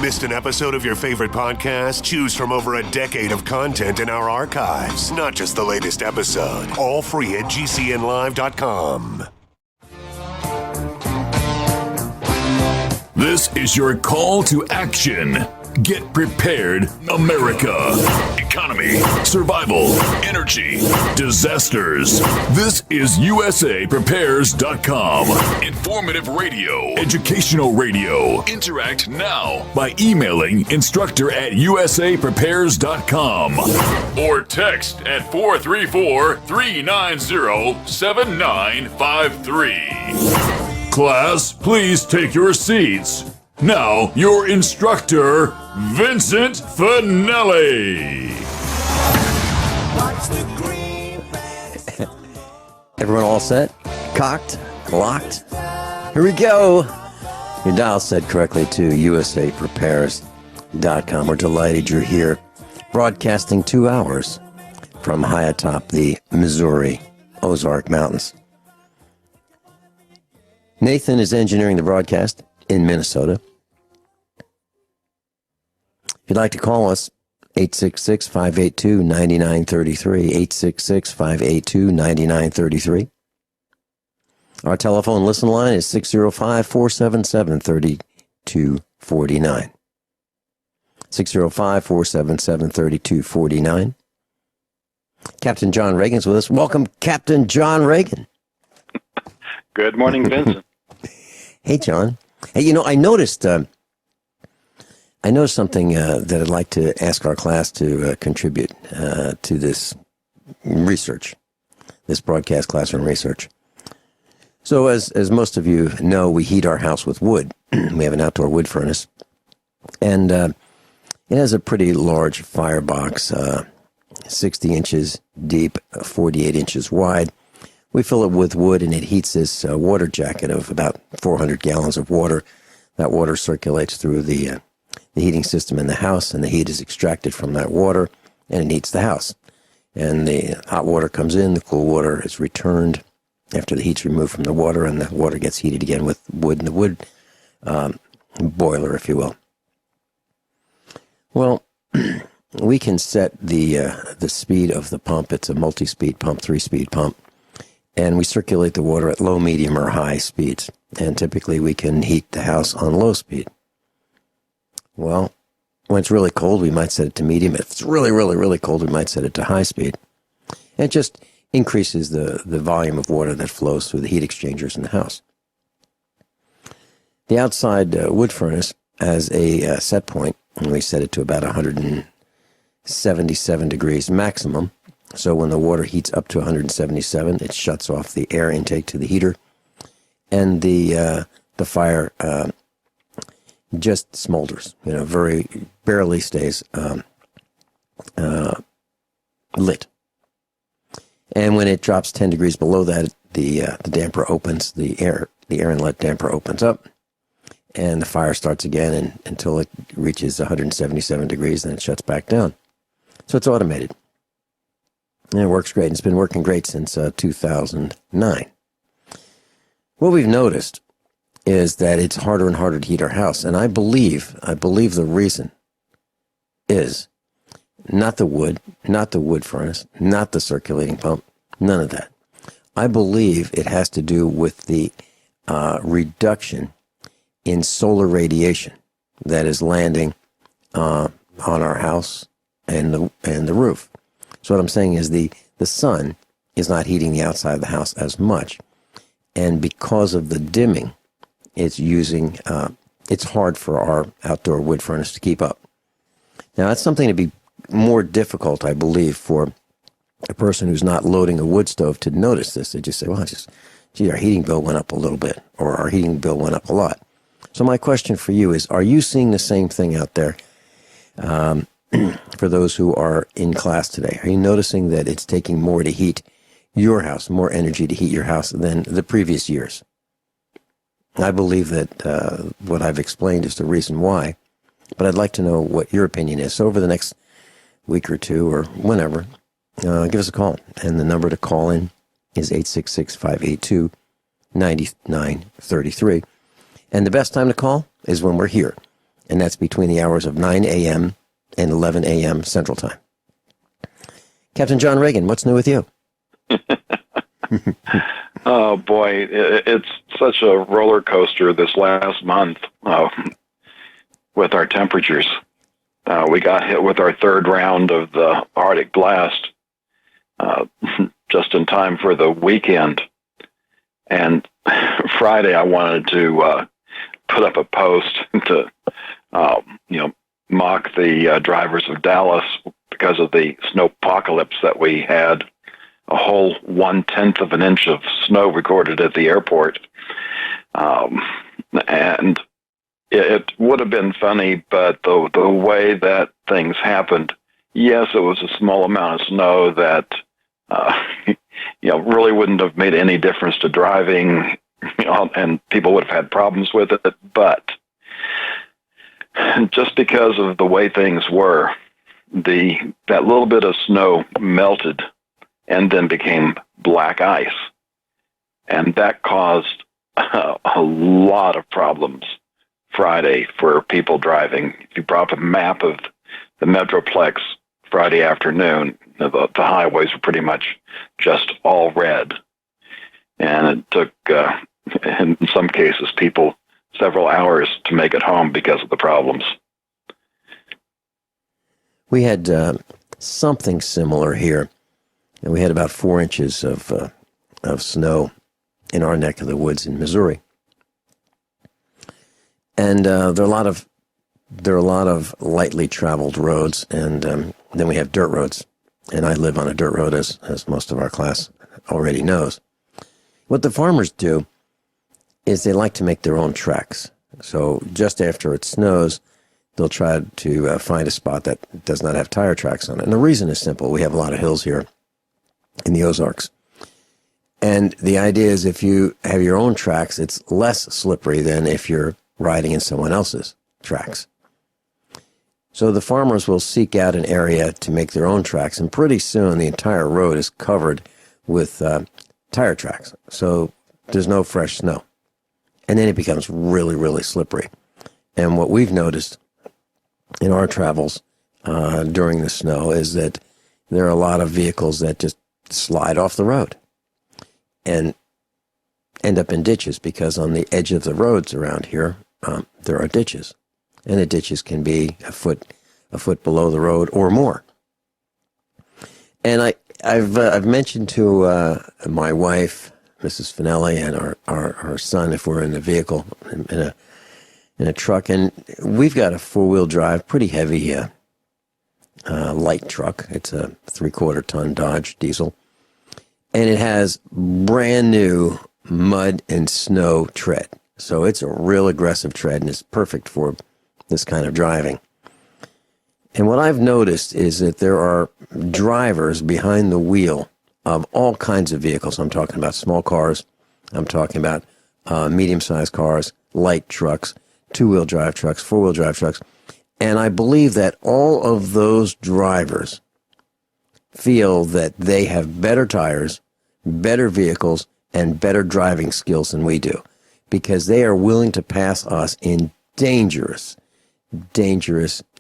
Missed an episode of your favorite podcast? Choose from over a decade of content in our archives, not just the latest episode. All free at GCNlive.com. This is your call to action. Get prepared, America. Economy, survival, energy, disasters. This is USAPrepares.com. Informative radio, educational radio. Interact now by emailing instructor@USAPrepares.com or text at 434-390-7953. Class, please take your seats. Now, your instructor, Vincent Finelli. Everyone all set? Cocked? Locked? Here we go. Your dial set correctly to USAPrepares.com. We're delighted you're here, broadcasting 2 hours from high atop the Missouri Ozark Mountains. Nathan is engineering the broadcast in Minnesota. If you'd like to call us, 866-582-9933, 866-582-9933. Our telephone listen line is 605-477-3249. 605-477-3249. Captain John Regan's with us. Welcome, Captain John Regan. Good morning, Vincent. Hey, John. Hey, I noticed something that I'd like to ask our class to contribute to this research, this broadcast classroom research. So as most of you know, we heat our house with wood. We have an outdoor wood furnace, and it has a pretty large firebox, 60 inches deep, 48 inches wide. We fill it with wood, and it heats this water jacket of about 400 gallons of water. That water circulates through the heating system in the house, and the heat is extracted from that water, and it heats the house. And the hot water comes in, the cool water is returned after the heat's removed from the water, and the water gets heated again with wood in the wood boiler, if you will. Well, we can set the speed of the pump. It's a multi-speed pump, 3-speed pump. And we circulate the water at low, medium, or high speeds. And typically we can heat the house on low speed. Well, when it's really cold, we might set it to medium. If it's really, really, really cold, we might set it to high speed. And it just increases the volume of water that flows through the heat exchangers in the house. The outside wood furnace has a set point, and we set it to about 177 degrees maximum. So when the water heats up to 177, it shuts off the air intake to the heater, and the fire just smolders. Very barely stays lit. And when it drops 10 degrees below that, the damper opens, the air inlet damper opens up, and the fire starts again until it reaches 177 degrees, then it shuts back down. So it's automated. And it works great. It's been working great since 2009. What we've noticed is that it's harder and harder to heat our house. And I believe the reason is not the wood furnace, not the circulating pump, none of that. I believe it has to do with the reduction in solar radiation that is landing on our house and the roof. So what I'm saying is the sun is not heating the outside of the house as much. And because of the dimming, it's hard for our outdoor wood furnace to keep up. Now, that's something to be more difficult, I believe, for a person who's not loading a wood stove to notice this. They just say, well, our heating bill went up a little bit, or our heating bill went up a lot. So my question for you is, are you seeing the same thing out there? For those who are in class today, are you noticing that it's taking more to heat your house, more energy to heat your house than the previous years? I believe that what I've explained is the reason why, but I'd like to know what your opinion is. So over the next week or two or whenever, give us a call. And the number to call in is 866-582-9933. And the best time to call is when we're here. and that's between the hours of 9 a.m. and 11 a.m. Central Time. Captain John Regan, what's new with you? Oh, boy, it's such a roller coaster this last month with our temperatures. We got hit with our third round of the Arctic blast just in time for the weekend. And Friday, I wanted to put up a post to, mock the drivers of Dallas because of the snowpocalypse that we had. A whole 1/10 of an inch of snow recorded at the airport. And it would have been funny, but the way that things happened, yes, it was a small amount of snow that, really wouldn't have made any difference to driving, and people would have had problems with it. But just because of the way things were, that little bit of snow melted and then became black ice. And that caused a lot of problems Friday for people driving. If you brought up a map of the Metroplex Friday afternoon, the highways were pretty much just all red. And it took, in some cases, people several hours to make it home because of the problems. We had something similar here. And we had about 4 inches of snow in our neck of the woods in Missouri. And there are a lot of lightly traveled roads, and then we have dirt roads. And I live on a dirt road, as most of our class already knows. What the farmers do is they like to make their own tracks. So just after it snows, they'll try to find a spot that does not have tire tracks on it. And the reason is simple. We have a lot of hills here in the Ozarks. And the idea is if you have your own tracks, it's less slippery than if you're riding in someone else's tracks. So the farmers will seek out an area to make their own tracks, and pretty soon the entire road is covered with tire tracks. So there's no fresh snow. And then it becomes really, really slippery. And what we've noticed in our travels during the snow is that there are a lot of vehicles that just slide off the road and end up in ditches, because on the edge of the roads around here, there are ditches, and the ditches can be a foot below the road or more. And I've mentioned to my wife, Mrs. Finelli, and our son, if we're in the vehicle in a truck, and we've got a 4-wheel drive, pretty heavy light truck. It's a 3/4 ton Dodge diesel. And it has brand new mud and snow tread. So it's a real aggressive tread, and it's perfect for this kind of driving. And what I've noticed is that there are drivers behind the wheel of all kinds of vehicles. I'm talking about small cars. I'm talking about medium-sized cars, light trucks, 2-wheel drive trucks, 4-wheel drive trucks. And I believe that all of those drivers feel that they have better tires, better vehicles, and better driving skills than we do, because they are willing to pass us in dangerous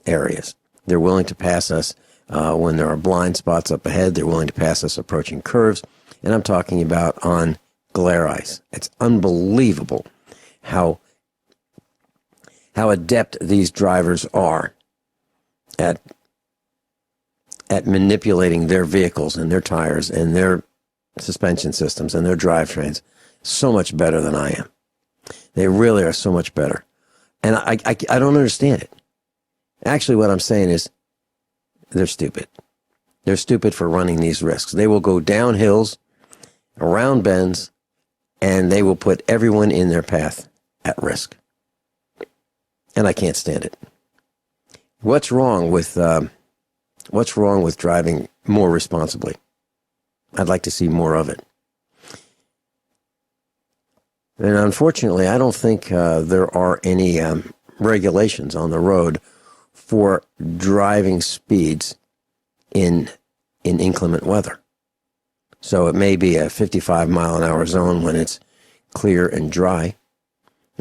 areas. They're willing to pass us when there are blind spots up ahead. They're willing to pass us approaching curves. And I'm talking about on glare ice. It's unbelievable how adept these drivers are at manipulating their vehicles and their tires and their suspension systems and their drivetrains so much better than I am. They really are so much better. And I don't understand it. Actually, what I'm saying is they're stupid. They're stupid for running these risks. They will go down hills, around bends, and they will put everyone in their path at risk. And I can't stand it. What's wrong with driving more responsibly? I'd like to see more of it. And unfortunately, I don't think there are any regulations on the road for driving speeds in inclement weather. So it may be a 55-mile-an-hour zone when it's clear and dry,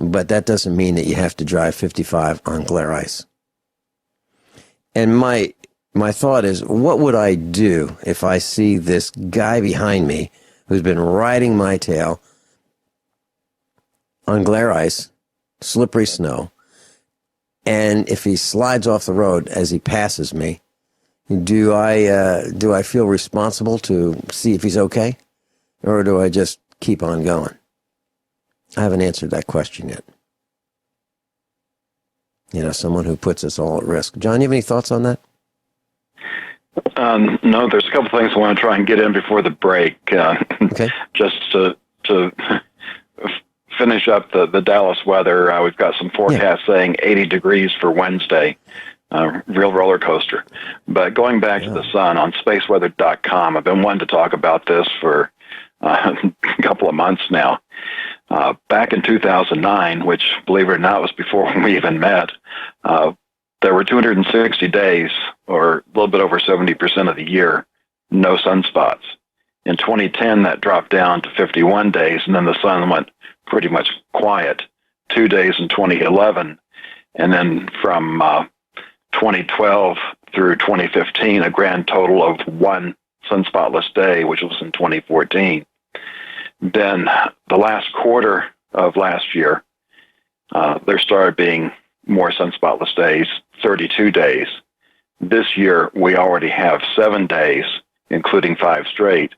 but that doesn't mean that you have to drive 55 on glare ice. And my thought is, what would I do if I see this guy behind me who's been riding my tail on glare ice, slippery snow, and if he slides off the road as he passes me, do I feel responsible to see if he's okay, or do I just keep on going? I haven't answered that question yet. Someone who puts us all at risk. John, you have any thoughts on that? No, there's a couple things I want to try and get in before the break. Okay. Just to finish up the Dallas weather, we've got some forecasts saying 80 degrees for Wednesday. Real roller coaster. But going back to the sun, on spaceweather.com, I've been wanting to talk about this for a couple of months now. Back in 2009, which, believe it or not, was before we even met, there were 260 days, or a little bit over 70% of the year, no sunspots. In 2010, that dropped down to 51 days, and then the sun went pretty much quiet. 2 days in 2011, and then from 2012 through 2015, a grand total of one sunspotless day, which was in 2014. Then the last quarter of last year, there started being more sunspotless days, 32 days. This year, we already have 7 days, including 5 straight.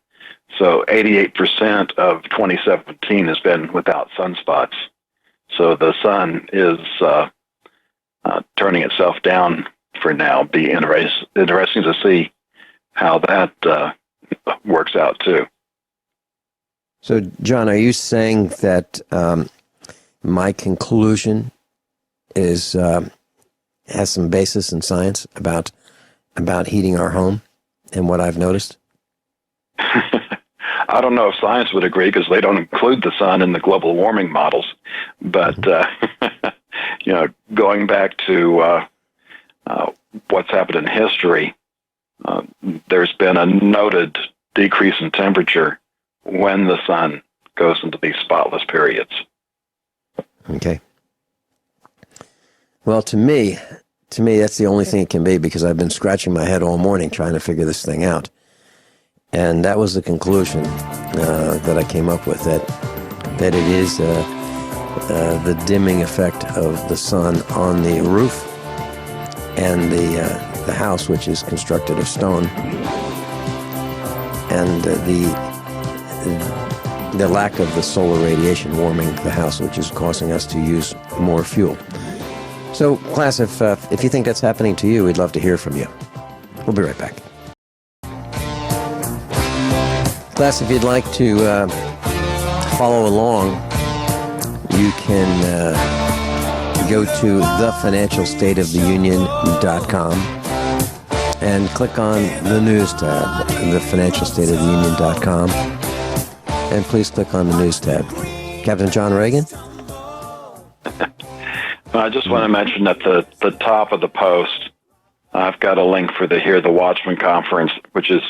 So 88% of 2017 has been without sunspots. So the sun is turning itself down for now. Be interesting to see how that works out too. So, John, are you saying that my conclusion is has some basis in science about heating our home and what I've noticed? I don't know if science would agree because they don't include the sun in the global warming models. But going back to what's happened in history, there's been a noted decrease in temperature when the sun goes into these spotless periods. Okay. Well, to me, that's the only thing it can be, because I've been scratching my head all morning trying to figure this thing out. And that was the conclusion that I came up with, that it is the dimming effect of the sun on the roof and the house, which is constructed of stone, and the lack of the solar radiation warming the house, which is causing us to use more fuel. So, class, if you think that's happening to you, we'd love to hear from you. We'll be right back. Class, if you'd like to follow along, you can go to thefinancialstateoftheunion.com and click on the news tab, thefinancialstateoftheunion.com, and please click on the news tab. Captain John Regan? I just want to mention at the top of the post, I've got a link for the Hear the Watchman conference, which is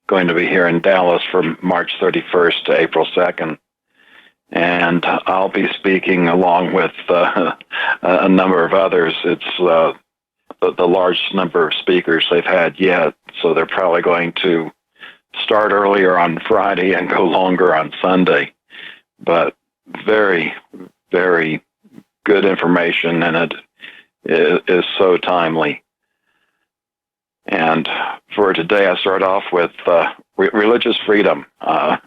going to be here in Dallas from March 31st to April 2nd. And I'll be speaking along with a number of others. It's the largest number of speakers they've had yet, so they're probably going to start earlier on Friday and go longer on Sunday. But very, very good information, and it is so timely. And for today, I start off with religious freedom. Well,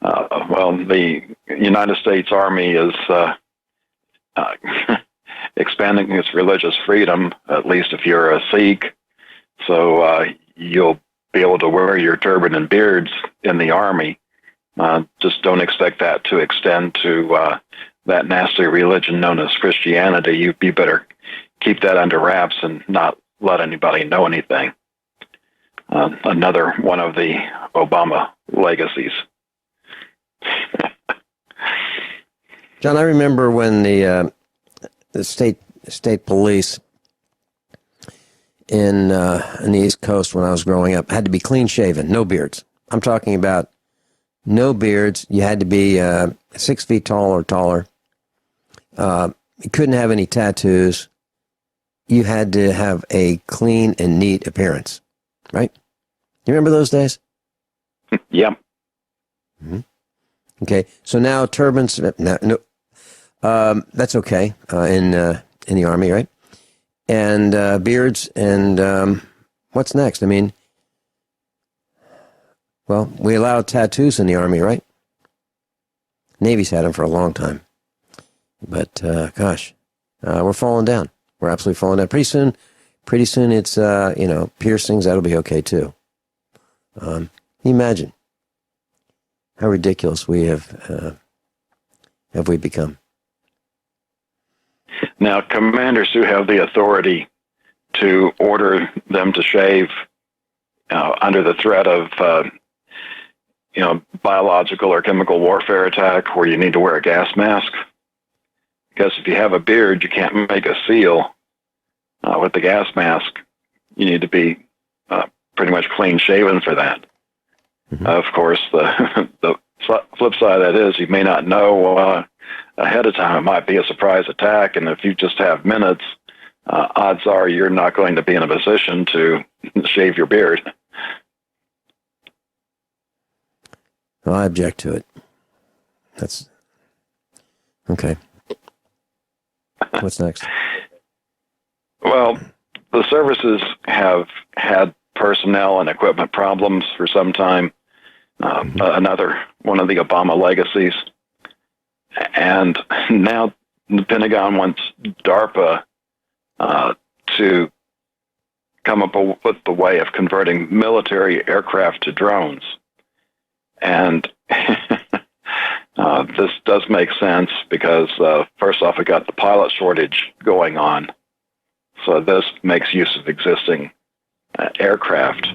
the United States Army is expanding its religious freedom, at least if you're a Sikh. So you'll be able to wear your turban and beards in the Army. Just don't expect that to extend to that nasty religion known as Christianity. You better keep that under wraps and not let anybody know anything. Another one of the Obama legacies. John, I remember when the state police in the East Coast, when I was growing up, had to be clean shaven, no beards. I'm talking about no beards. You had to be 6 feet tall or taller, You couldn't have any tattoos. You had to have a clean and neat appearance, right? You remember those days? Yep. Mm-hmm. Okay, so now turbans. No, that's okay in the Army, right? And beards, and what's next? I mean, well, we allow tattoos in the Army, right? Navy's had them for a long time, but gosh, we're falling down. We're absolutely falling down. Pretty soon, it's piercings. That'll be okay too. Imagine how ridiculous we have we become. Now, commanders do have the authority to order them to shave under the threat of, biological or chemical warfare attack where you need to wear a gas mask. Because if you have a beard, you can't make a seal with the gas mask. You need to be pretty much clean shaven for that. Mm-hmm. Of course, the flip side of that is you may not know ahead of time. It might be a surprise attack, and if you just have minutes, odds are you're not going to be in a position to shave your beard. Well, I object to it. That's okay. What's next? Well, the services have had personnel and equipment problems for some time. Another one of the Obama legacies. And now the Pentagon wants DARPA to come up with the way of converting military aircraft to drones. And this does make sense because, first off, we got the pilot shortage going on. So this makes use of existing aircraft.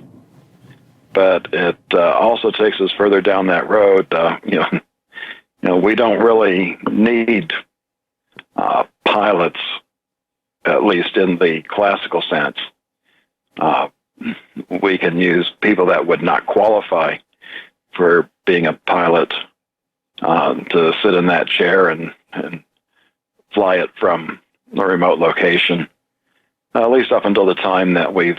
But it also takes us further down that road. We don't really need pilots, at least in the classical sense. We can use people that would not qualify for being a pilot to sit in that chair and fly it from a remote location, at least up until the time that we've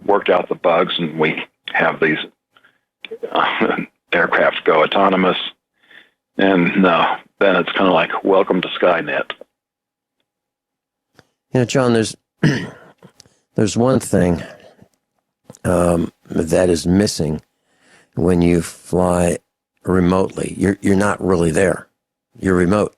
worked out the bugs and we have these aircraft go autonomous. And then it's kind of like, welcome to Skynet. John, there's one thing that is missing when you fly remotely. You're not really there. You're remote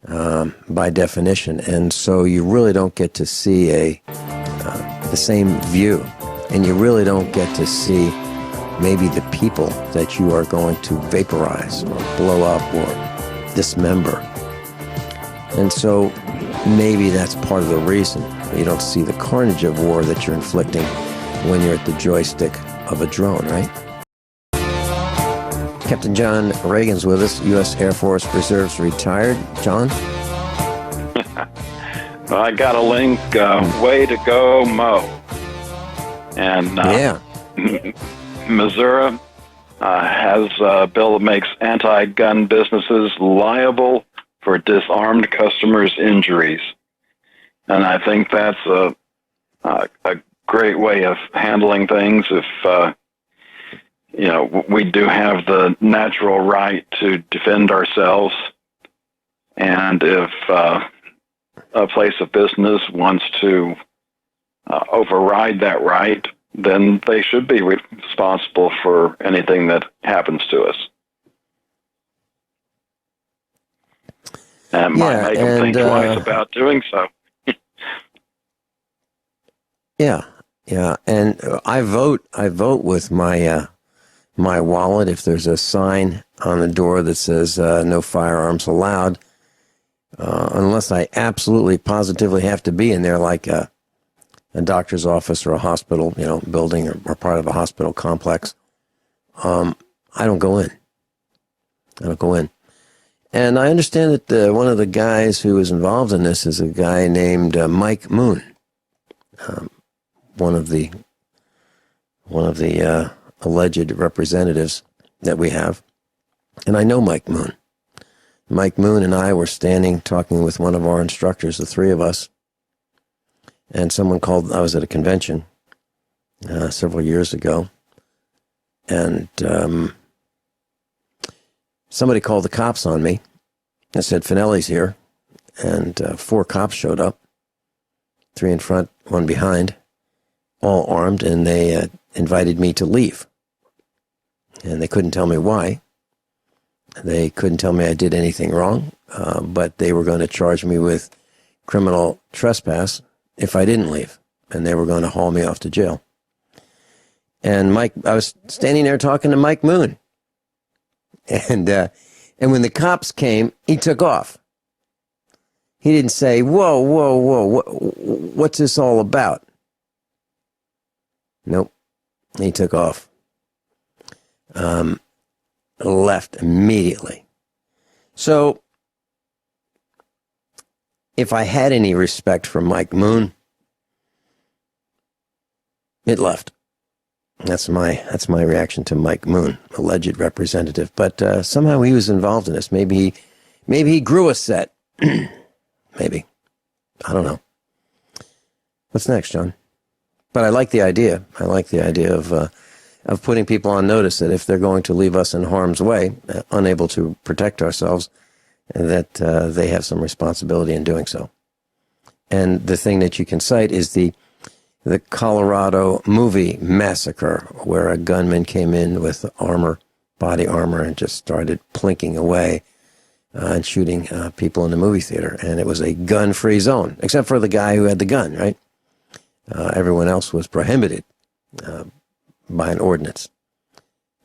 by definition, and so you really don't get to see the same view, and you really don't get to see maybe the people that you are going to vaporize or blow up or dismember. And so maybe that's part of the reason you don't see the carnage of war that you're inflicting when you're at the joystick of a drone, right? Captain John Regan's with us, U.S. Air Force Reserves retired. John? I got a link, way to go, Mo. And yeah. Missouri has a bill that makes anti-gun businesses liable for disarmed customers' injuries. And I think that's a great way of handling things. If, we do have the natural right to defend ourselves. And if a place of business wants to override that right, then they should be responsible for anything that happens to us. And might make them think twice about doing so. Yeah. And I vote with my my wallet. If there's a sign on the door that says no firearms allowed, unless I absolutely positively have to be in there, like a doctor's office or a hospital, building or part of a hospital complex, I don't go in. And I understand that one of the guys who is involved in this is a guy named Mike Moon, one of the alleged representatives that we have. And I know Mike Moon. Mike Moon and I were standing talking with one of our instructors, the three of us, and someone called. I was at a convention several years ago, and somebody called the cops on me and said, Finelli's here, and 4 cops showed up, 3 in front, 1 behind, all armed, and they invited me to leave. And they couldn't tell me why. They couldn't tell me I did anything wrong, but they were going to charge me with criminal trespass if I didn't leave, and they were going to haul me off to jail. And I was standing there talking to Mike Moon, and when the cops came, he took off. He didn't say, whoa, what's this all about? Nope, he took off. Left immediately. So, if I had any respect for Mike Moon, it left. That's my reaction to Mike Moon, alleged representative. But somehow he was involved in this. Maybe he grew a set. Maybe. I don't know. What's next, John? But I like the idea. I like the idea of putting people on notice that if they're going to leave us in harm's way, unable to protect ourselves, that they have some responsibility in doing so. And the thing that you can cite is the Colorado movie massacre, where a gunman came in with body armor, and just started plinking away and shooting people in the movie theater. And it was a gun-free zone, except for the guy who had the gun, right? Everyone else was prohibited by an ordinance,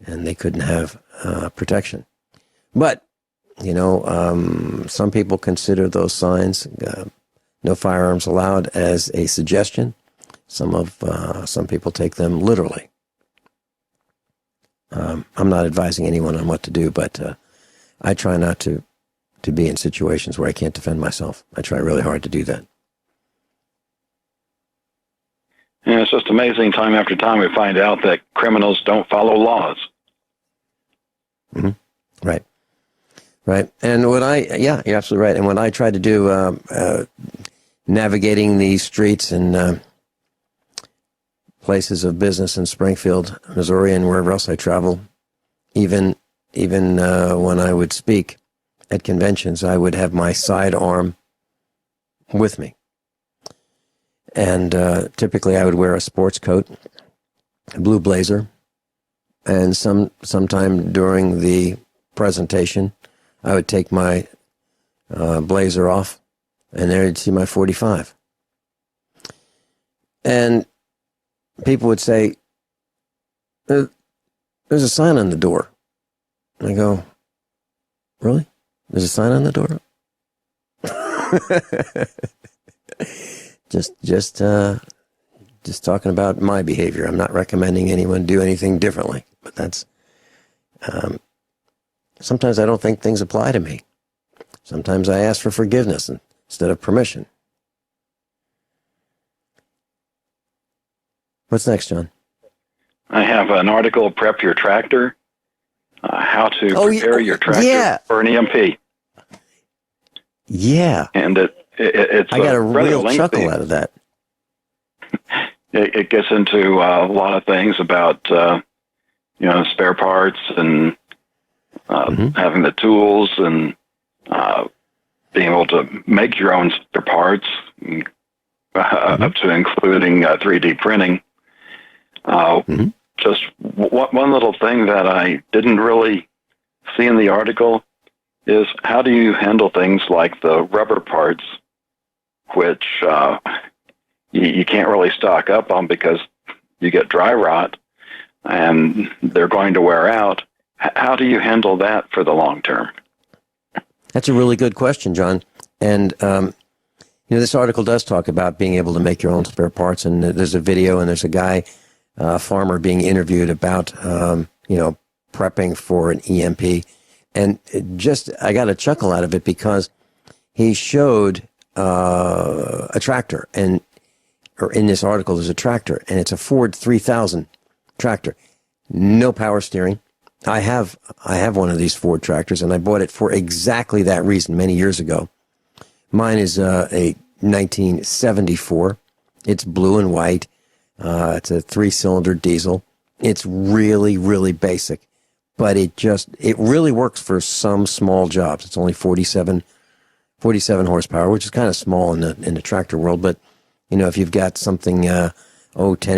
and they couldn't have protection. But, some people consider those signs, no firearms allowed, as a suggestion. Some people take them literally. I'm not advising anyone on what to do, but I try not to be in situations where I can't defend myself. I try really hard to do that. Yeah, it's just amazing. Time after time, we find out that criminals don't follow laws. Mm-hmm. Right. And you're absolutely right. And what I try to do, navigating the streets and places of business in Springfield, Missouri, and wherever else I travel, even when I would speak at conventions, I would have my sidearm with me. And typically I would wear a sports coat, a blue blazer, and sometime during the presentation, I would take my blazer off, and there you'd see my .45. And people would say, there's a sign on the door. And I go, really? There's a sign on the door? Just talking about my behavior. I'm not recommending anyone do anything differently, but that's, sometimes I don't think things apply to me. Sometimes I ask for forgiveness instead of permission. What's next, John? I have an article, Prep Your Tractor, how to prepare your tractor for an EMP. Yeah. And it's I got a real lengthy chuckle out of that. It gets into a lot of things about, spare parts and having the tools and being able to make your own spare parts, up to including 3D printing. Just one little thing that I didn't really see in the article is, how do you handle things like the rubber parts, which you can't really stock up on because you get dry rot and they're going to wear out. How do you handle that for the long term? That's a really good question, John. And, this article does talk about being able to make your own spare parts. And there's a video, and there's a guy, farmer, being interviewed about, prepping for an EMP. And I got a chuckle out of it because he showed a tractor, or in this article, there's a tractor, and it's a Ford 3000 tractor. No power steering. I have one of these Ford tractors, and I bought it for exactly that reason many years ago. Mine is a 1974. It's blue and white. It's a 3-cylinder diesel. It's really, really basic, but it really works for some small jobs. It's only 47 horsepower, which is kind of small in the tractor world. But, you know, if you've got something, 10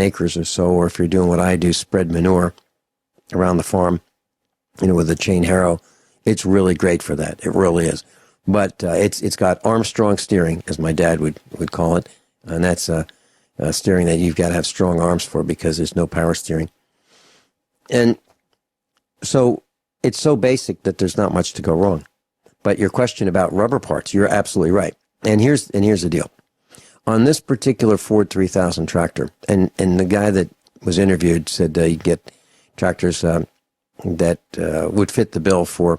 acres or so, or if you're doing what I do, spread manure around the farm, you know, with a chain harrow, it's really great for that. It really is. But it's got Armstrong steering, as my dad would call it, and that's steering that you've got to have strong arms for because there's no power steering. And so it's so basic that there's not much to go wrong. But your question about rubber parts, you're absolutely right. And here's the deal. On this particular Ford 3000 tractor, and the guy that was interviewed said you get tractors that would fit the bill for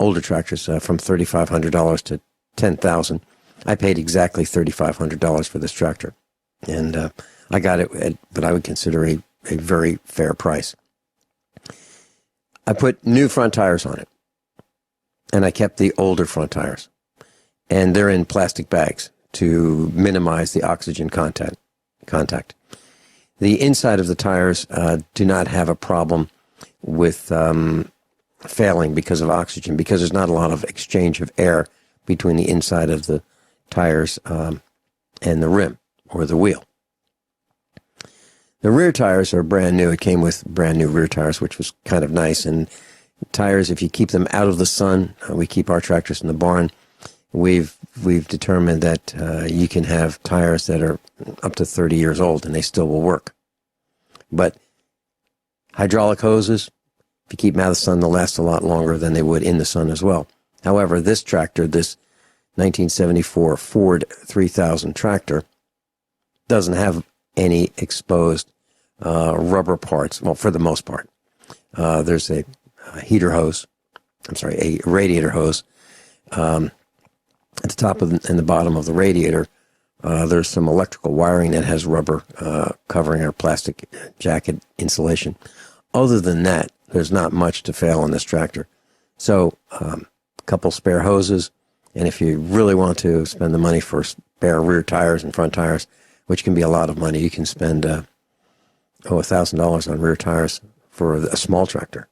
older tractors from $3,500 to $10,000. I paid exactly $3,500 for this tractor. And I got it at what I would consider a very fair price. I put new front tires on it, and I kept the older front tires. And they're in plastic bags to minimize the oxygen contact. The inside of the tires do not have a problem with failing because of oxygen, because there's not a lot of exchange of air between the inside of the tires and the rim or the wheel. The rear tires are brand new. It came with brand new rear tires, which was kind of nice. And tires, if you keep them out of the sun, we keep our tractors in the barn. We've determined that you can have tires that are up to 30 years old and they still will work. But hydraulic hoses, if you keep them out of the sun, they'll last a lot longer than they would in the sun as well. However, this tractor, this 1974 Ford 3000 tractor, doesn't have any exposed rubber parts. Well, for the most part, there's a radiator hose. At the top and the bottom of the radiator, there's some electrical wiring that has rubber covering our plastic jacket insulation. Other than that, there's not much to fail on this tractor. So a couple spare hoses, and if you really want to spend the money for spare rear tires and front tires, which can be a lot of money, you can spend $1,000 on rear tires for a small tractor.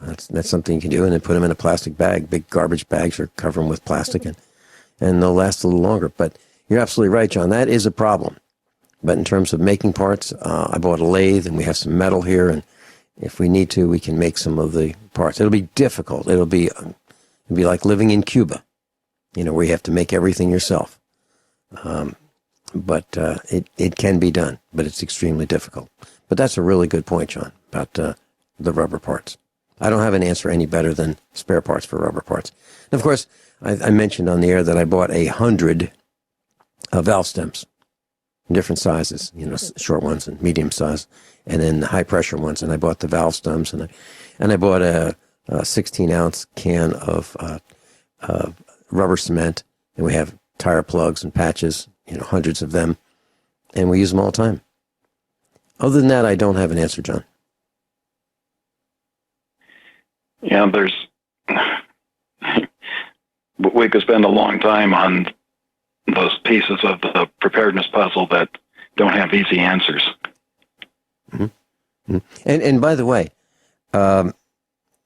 That's something you can do, and then put them in a plastic bag, big garbage bags, or cover them with plastic, and they'll last a little longer. But you're absolutely right, John. That is a problem. But in terms of making parts, I bought a lathe, and we have some metal here, and if we need to, we can make some of the parts. It'll be difficult. It'll be like living in Cuba, you know, where you have to make everything yourself. But it can be done, but it's extremely difficult. But that's a really good point, John, about the rubber parts. I don't have an answer any better than spare parts for rubber parts. And of course, I mentioned on the air that I bought 100 valve stems, different sizes, you know, short ones and medium size, and then high pressure ones. And I bought the valve stems, and I bought a 16-ounce can of rubber cement, and we have tire plugs and patches, you know, hundreds of them, and we use them all the time. Other than that, I don't have an answer, John. Yeah, we could spend a long time on those pieces of the preparedness puzzle that don't have easy answers. Mm-hmm. And by the way,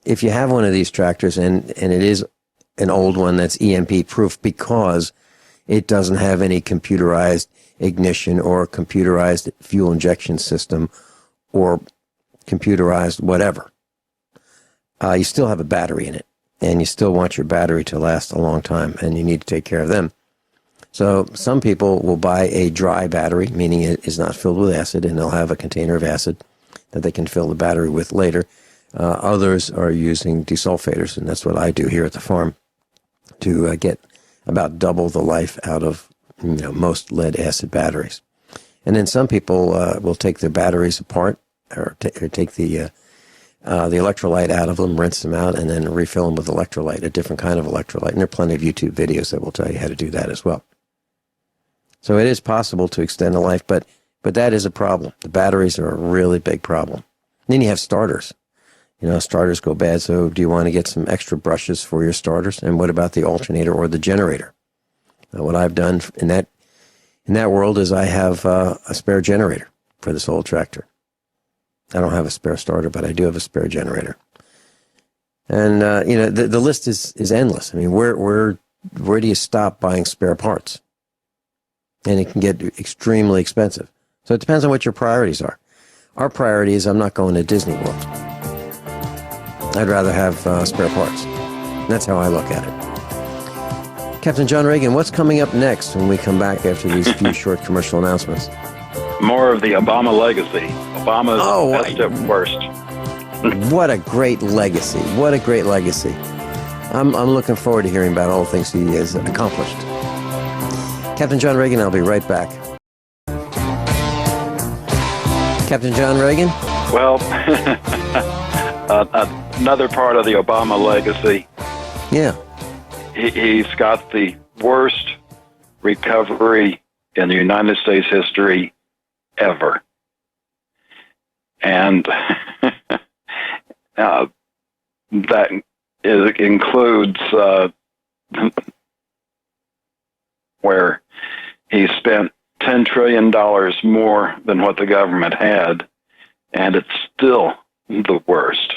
if you have one of these tractors and it is an old one that's EMP proof because it doesn't have any computerized ignition or computerized fuel injection system or computerized whatever, you still have a battery in it, and you still want your battery to last a long time, and you need to take care of them. So some people will buy a dry battery, meaning it is not filled with acid, and they'll have a container of acid that they can fill the battery with later. Others are using desulfators, and that's what I do here at the farm to get about double the life out of most lead acid batteries. And then some people will take their batteries apart or take the electrolyte out of them, rinse them out, and then refill them with electrolyte, a different kind of electrolyte. And there are plenty of YouTube videos that will tell you how to do that as well. So it is possible to extend the life, but that is a problem. The batteries are a really big problem. And then you have starters. Starters go bad, so do you want to get some extra brushes for your starters? And what about the alternator or the generator? What I've done in that world is I have a spare generator for this old tractor. I don't have a spare starter, but I do have a spare generator. And, the list is endless. I mean, where do you stop buying spare parts? And it can get extremely expensive. So it depends on what your priorities are. Our priority is I'm not going to Disney World. I'd rather have spare parts. That's how I look at it. Captain John Regan, what's coming up next when we come back after these few short commercial announcements? More of the Obama legacy. Obama's best at worst. What a great legacy. What a great legacy. I'm looking forward to hearing about all the things he has accomplished. Captain John Regan, I'll be right back. Captain John Regan? Well, another part of the Obama legacy. Yeah. He's got the worst recovery in the United States history ever. And that includes where he spent $10 trillion more than what the government had, and it's still the worst.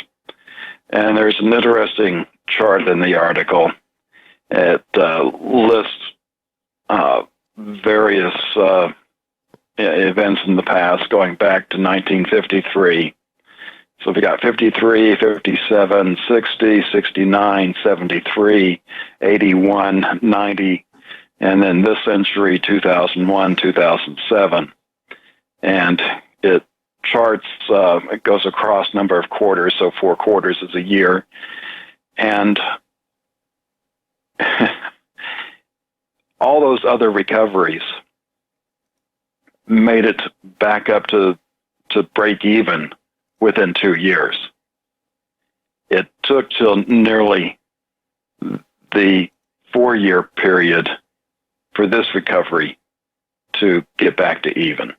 And there's an interesting chart in the article. It lists various events in the past going back to 1953. So we got 53, 57, 60, 69, 73, 81, 90, and then this century, 2001, 2007. And it charts, it goes across number of quarters, so 4 quarters is a year. And all those other recoveries made it back up to break even within 2 years. It took till nearly the 4-year period for this recovery to get back to even.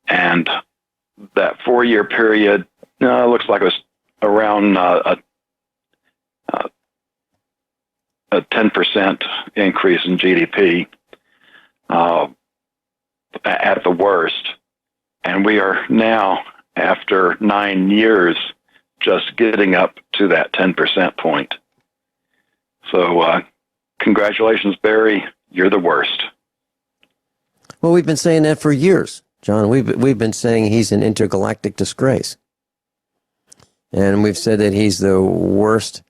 And that 4-year period looks like it was around a 10% increase in GDP at the worst. And we are now, after 9 years, just getting up to that 10% point. So congratulations, Barry. You're the worst. Well, we've been saying that for years, John. We've been saying he's an intergalactic disgrace. And we've said that he's the worst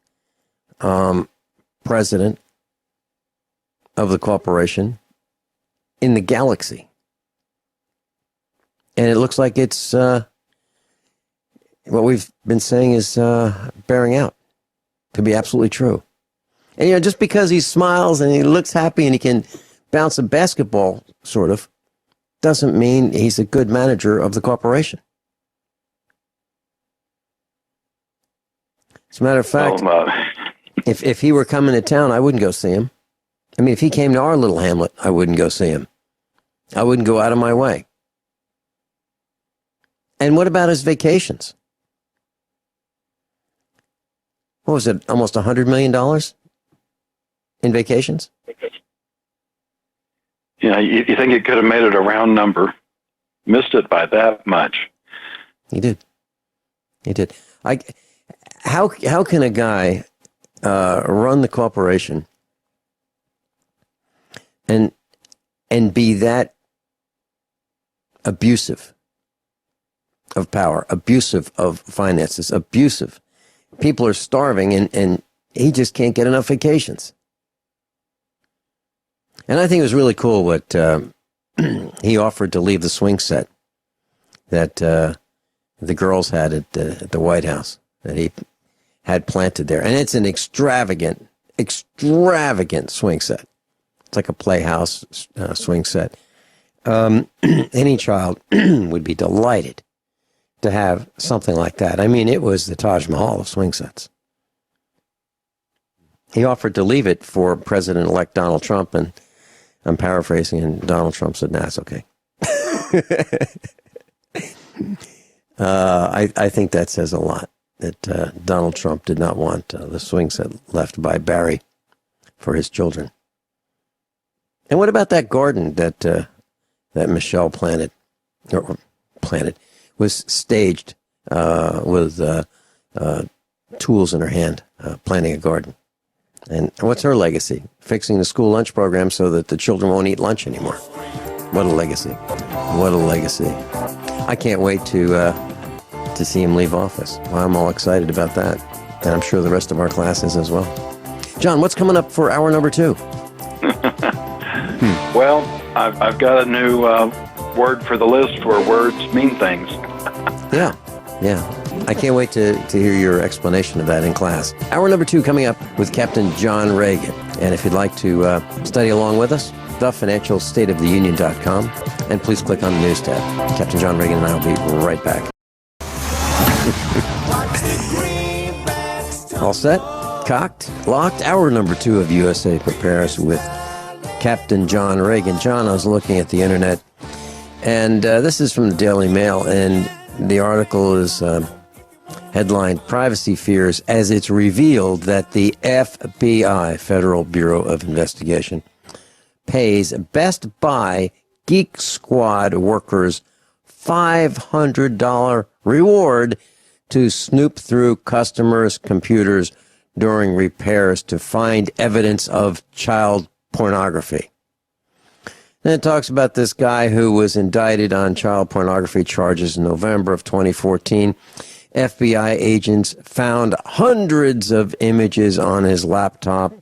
president of the corporation in the galaxy. And it looks like it's what we've been saying is bearing out to be absolutely true. And, just because he smiles and he looks happy and he can bounce a basketball, sort of, doesn't mean he's a good manager of the corporation. As a matter of fact, if he were coming to town, I wouldn't go see him. I mean, if he came to our little hamlet, I wouldn't go see him. I wouldn't go out of my way. And what about his vacations? What was it, almost $100 million in vacations? You think he could have made it a round number, missed it by that much. He did. How can a guy run the corporation and be that abusive of power, abusive of finances, abusive? People are starving and he just can't get enough vacations. And I think it was really cool what he offered to leave the swing set that the girls had at the White House that he had planted there. And it's an extravagant swing set. It's like a playhouse swing set. Any child would be delighted to have something like that. I mean, it was the Taj Mahal of swing sets. He offered to leave it for President-elect Donald Trump, and I'm paraphrasing, and Donald Trump said, nah, it's okay. I think that says a lot. Donald Trump did not want the swing set left by Barry for his children. And what about that garden that Michelle was staged with tools in her hand, planting a garden? And what's her legacy? Fixing the school lunch program so that the children won't eat lunch anymore. What a legacy. What a legacy. I can't wait to see him leave office. Well, I'm all excited about that. And I'm sure the rest of our class is as well. John, what's coming up for hour number 2? Well, I've got a new word for the list where words mean things. Yeah. I can't wait to hear your explanation of that in class. Hour number 2 coming up with Captain John Regan. And if you'd like to study along with us, thefinancialstateoftheunion.com, and please click on the news tab. Captain John Regan and I will be right back. All set? Cocked? Locked? Hour number 2 of USA Prepares with Captain John Regan. John, I was looking at the internet, and this is from the Daily Mail, and the article is headlined, Privacy Fears as it's revealed that the FBI, Federal Bureau of Investigation, pays Best Buy Geek Squad workers $500 reward to snoop through customers' computers during repairs to find evidence of child pornography. Then it talks about this guy who was indicted on child pornography charges in November of 2014. FBI agents found hundreds of images on his laptop,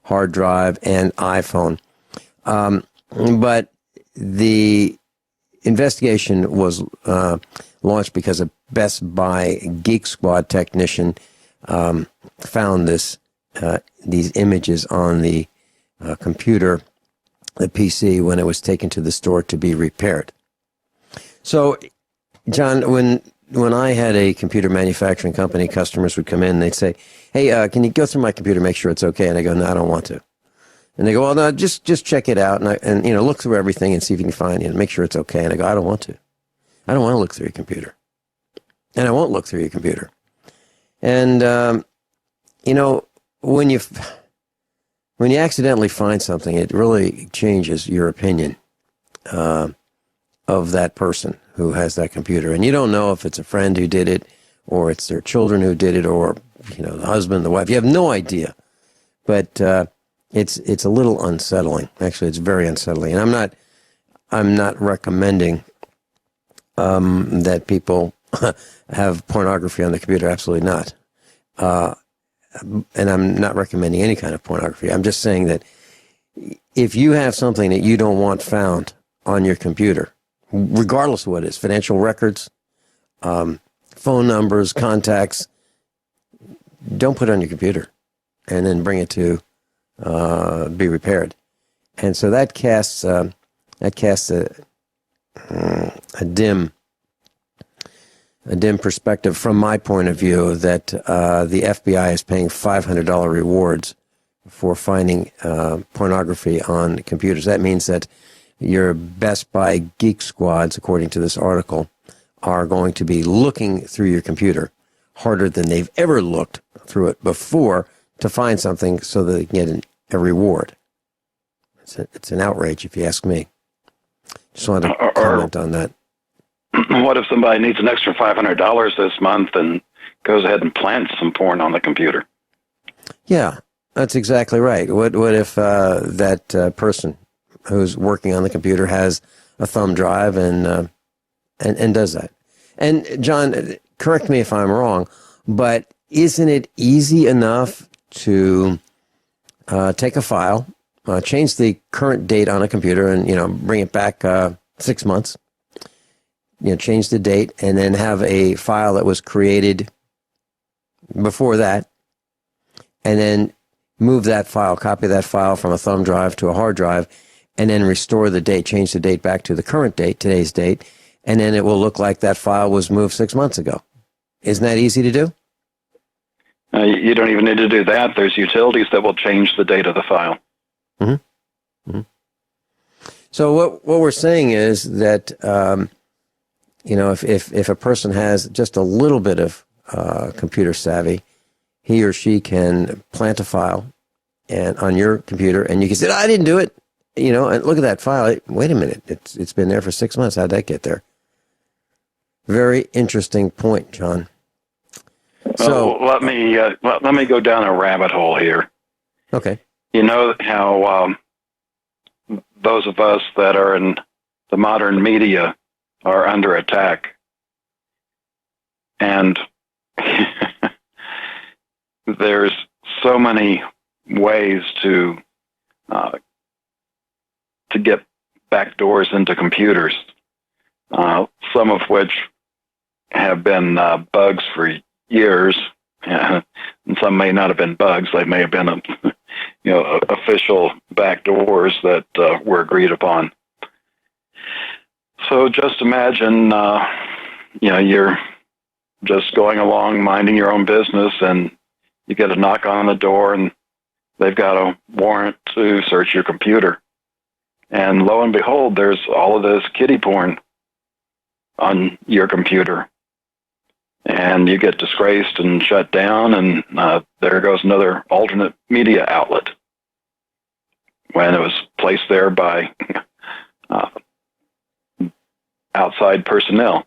hard drive, and iPhone. But the investigation was launched because a Best Buy Geek Squad technician found these images on the computer, the PC, when it was taken to the store to be repaired. So, John, when I had a computer manufacturing company, customers would come in and they'd say, "Hey, can you go through my computer, make sure it's okay?" And I go, "No, I don't want to." And they go, "Well, no, just check it out and look through everything and see if you can find it and make sure it's okay." And I go, "I don't want to. I don't want to look through your computer, and I won't look through your computer." And when you accidentally find something, it really changes your opinion of that person who has that computer. And you don't know if it's a friend who did it, or it's their children who did it, or the husband, the wife. You have no idea. But it's a little unsettling. Actually, it's very unsettling. And I'm not recommending that people have pornography on the computer. Absolutely not. And I'm not recommending any kind of pornography. I'm just saying that if you have something that you don't want found on your computer, regardless of what it is, financial records, phone numbers, contacts, don't put it on your computer and then bring it to be repaired. And so that casts a dim perspective from my point of view that the FBI is paying $500 rewards for finding pornography on computers. That means that your Best Buy Geek Squads, according to this article, are going to be looking through your computer harder than they've ever looked through it before to find something so that they can get a reward. It's an outrage, if you ask me. Just wanted to comment on that. What if somebody needs an extra $500 this month and goes ahead and plants some porn on the computer? Yeah, that's exactly right. What if that person who's working on the computer has a thumb drive and does that? And John, correct me if I'm wrong, but isn't it easy enough to take a file, change the current date on a computer, and bring it back 6 months? Change the date, and then have a file that was created before that, and then move that file, copy that file from a thumb drive to a hard drive, and then restore the date, change the date back to the current date, today's date, and then it will look like that file was moved 6 months ago. Isn't that easy to do? You don't even need to do that. There's utilities that will change the date of the file. Mm-hmm. Mm-hmm. So what we're saying is that if a person has just a little bit of computer savvy, he or she can plant a file and on your computer, and you can say, I didn't do it. And look at that file. Wait a minute. It's been there for 6 months. How'd that get there? Very interesting point, John. So let me go down a rabbit hole here. Okay. You know how those of us that are in the modern media are under attack, and there's so many ways to get back doors into computers, some of which have been bugs for years, and some may not have been bugs. They may have been official back doors that were agreed upon. So just imagine, you're just going along, minding your own business, and you get a knock on the door, and they've got a warrant to search your computer. And lo and behold, there's all of this kiddie porn on your computer. And you get disgraced and shut down, and there goes another alternate media outlet when it was placed there by outside personnel.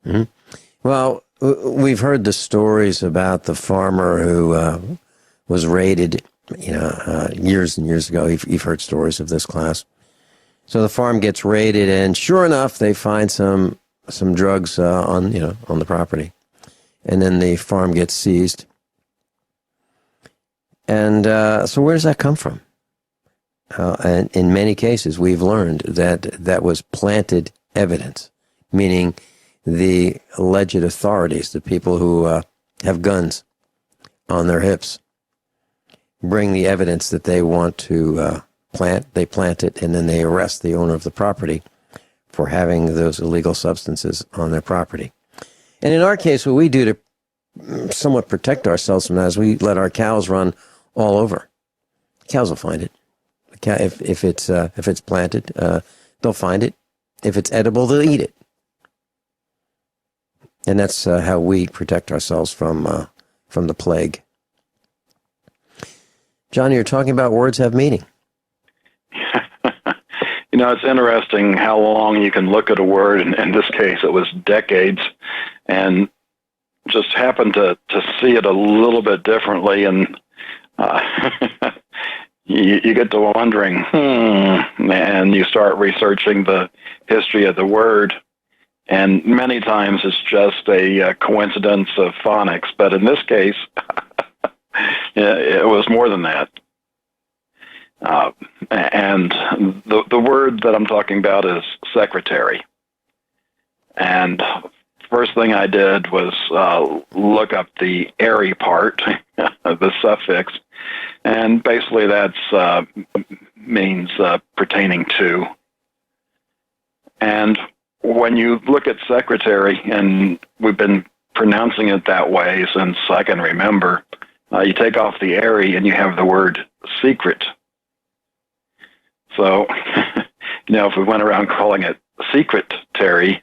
Mm-hmm. Well, we've heard the stories about the farmer who was raided, years and years ago. You've heard stories of this class. So the farm gets raided, and sure enough, they find some drugs on the property, and then the farm gets seized. And so where does that come from? And in many cases, we've learned that was planted evidence, meaning the alleged authorities, the people who have guns on their hips, bring the evidence that they want to plant. They plant it, and then they arrest the owner of the property for having those illegal substances on their property. And in our case, what we do to somewhat protect ourselves from that is we let our cows run all over. Cows will find it. If it's planted, they'll find it. If it's edible, they'll eat it. And that's how we protect ourselves from the plague. John, you're talking about words have meaning. It's interesting how long you can look at a word, and in this case it was decades, and just happen to see it a little bit differently, and you get to wondering, and you start researching the history of the word, and many times it's just a coincidence of phonics, but in this case, it was more than that. And the word that I'm talking about is secretary. And first thing I did was look up the airy part, the suffix, and basically that's means pertaining to. And when you look at secretary, and we've been pronouncing it that way since I can remember, you take off the airy and you have the word secret. So, if we went around calling it secretary,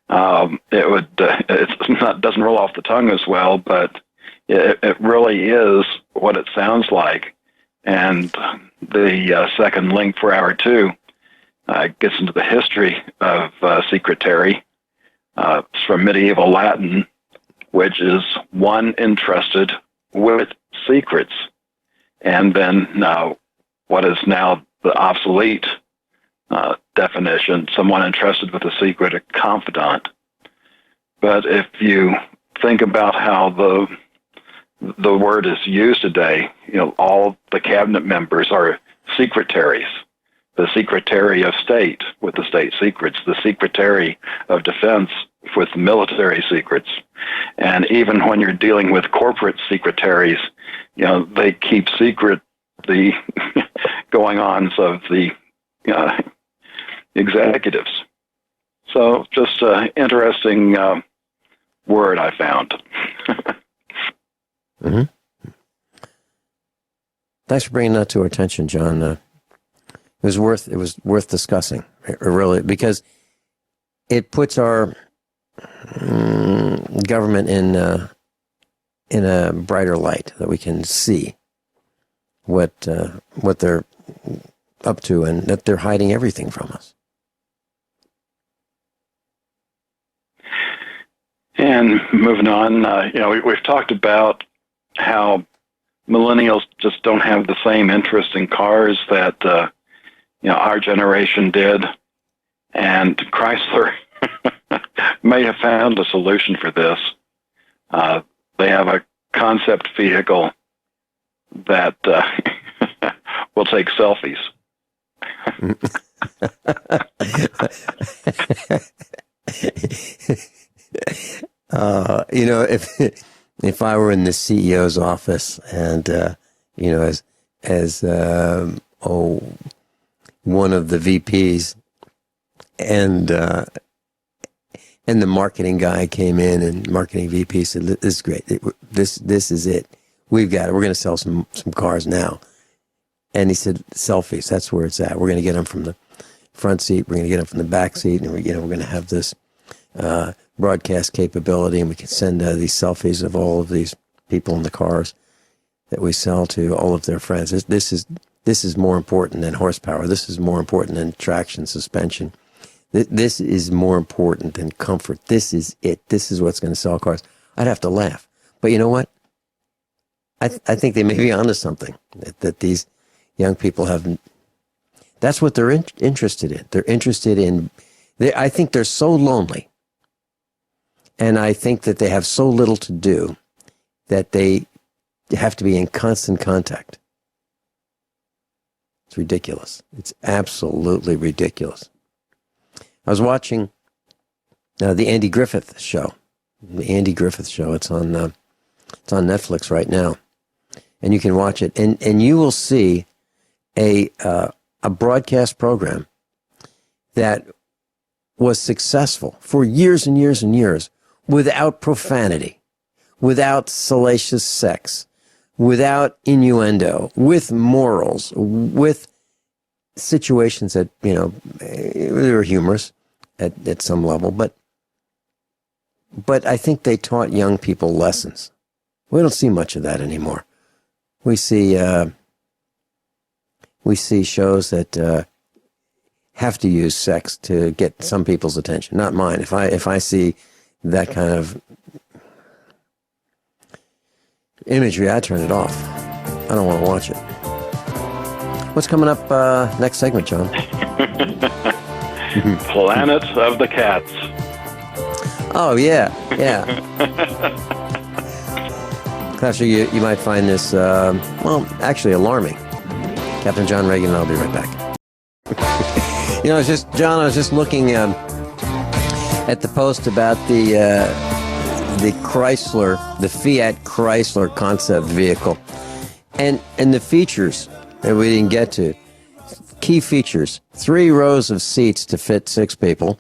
it doesn't roll off the tongue as well, but it really is what it sounds like. And the second link for hour 2 gets into the history of secretary. It's from medieval Latin, which is one entrusted with secrets. And then what is now the obsolete definition, someone entrusted with a secret, a confidant. But if you think about how the word is used today, all the cabinet members are secretaries. The Secretary of State with the state secrets, the Secretary of Defense with military secrets. And even when you're dealing with corporate secretaries, they keep secret the going-ons of the executives. So just an interesting word I found. Mm-hmm. Thanks for bringing that to our attention, John. It was worth discussing, really, because it puts our government in a brighter light, that we can see what they're up to, and that they're hiding everything from us. And moving on, we've talked about how millennials just don't have the same interest in cars that our generation did, and Chrysler may have found a solution for this. They have a concept vehicle that will take selfies. If I were in the CEO's office, and as one of the VPs, and the marketing guy came in, and marketing VP said, "This is great. This is it. We've got it. We're going to sell some cars now." And he said, "Selfies. That's where it's at. We're going to get them from the front seat. We're going to get them from the back seat, and we're going to have this broadcast capability, and we can send these selfies of all of these people in the cars that we sell to all of their friends. This is more important than horsepower. This is more important than traction, suspension. This is more important than comfort. This is it. This is what's going to sell cars." I'd have to laugh, but you know what? I think they may be onto something that these young people have. That's what they're interested in. They're interested in. I think they're so lonely. And I think that they have so little to do that they have to be in constant contact. It's ridiculous. It's absolutely ridiculous. I was watching the Andy Griffith show. The Andy Griffith show. It's on Netflix right now, and you can watch it. And you will see a broadcast program that was successful for years and years and years, without profanity, without salacious sex, without innuendo, with morals, with situations that, they were humorous at some level, but I think they taught young people lessons. We don't see much of that anymore. We see shows that have to use sex to get some people's attention, not mine. If I see that kind of imagery, I turn it off. I don't want to watch it. What's coming up next segment, John? Planet of the Cats. Oh, yeah. Actually, you might find this, actually alarming. Captain John Regan and I'll be right back. I was just looking at the post about the Chrysler, the Fiat Chrysler concept vehicle, and the features that we didn't get to. Key features: 3 rows of seats to fit 6 people,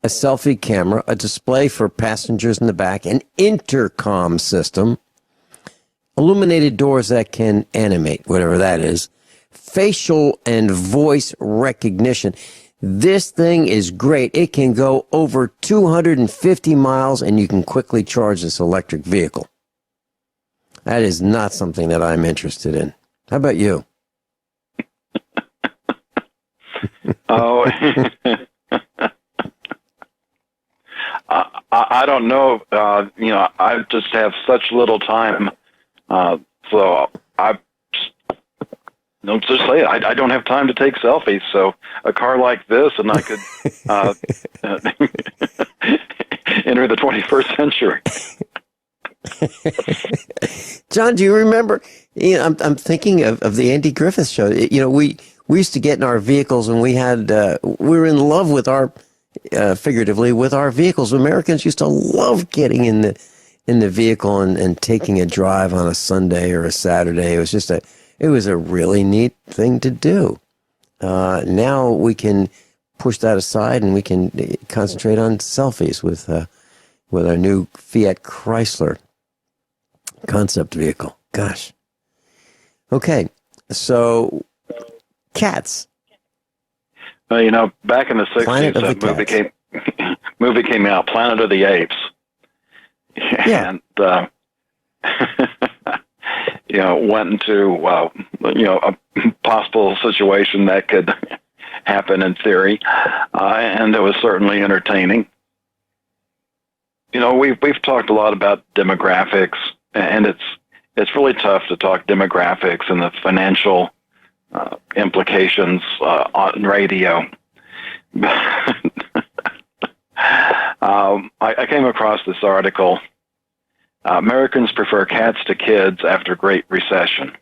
a selfie camera, a display for passengers in the back, an intercom system, illuminated doors that can animate, whatever that is, facial and voice recognition. This thing is great. It can go over 250 miles, and you can quickly charge this electric vehicle. That is not something that I'm interested in. How about you? Oh, I don't know. I just have such little time. So I don't just say it. I don't have time to take selfies. So a car like this, and I could enter the 21st century. John, do you remember? I'm thinking of the Andy Griffith show. We used to get in our vehicles, and we were in love with our, figuratively, with our vehicles. Americans used to love getting in the vehicle and taking a drive on a Sunday or a Saturday. It was a really neat thing to do. Now we can push that aside, and we can concentrate on selfies with our new Fiat Chrysler concept vehicle. Gosh. Okay, so cats. Well, back in the 60s, that movie came out, Planet of the Apes. Yeah. And went into, a possible situation that could happen in theory, and it was certainly entertaining. We've talked a lot about demographics, and it's really tough to talk demographics and the financial implications on radio. I came across this article. Americans prefer cats to kids after Great Recession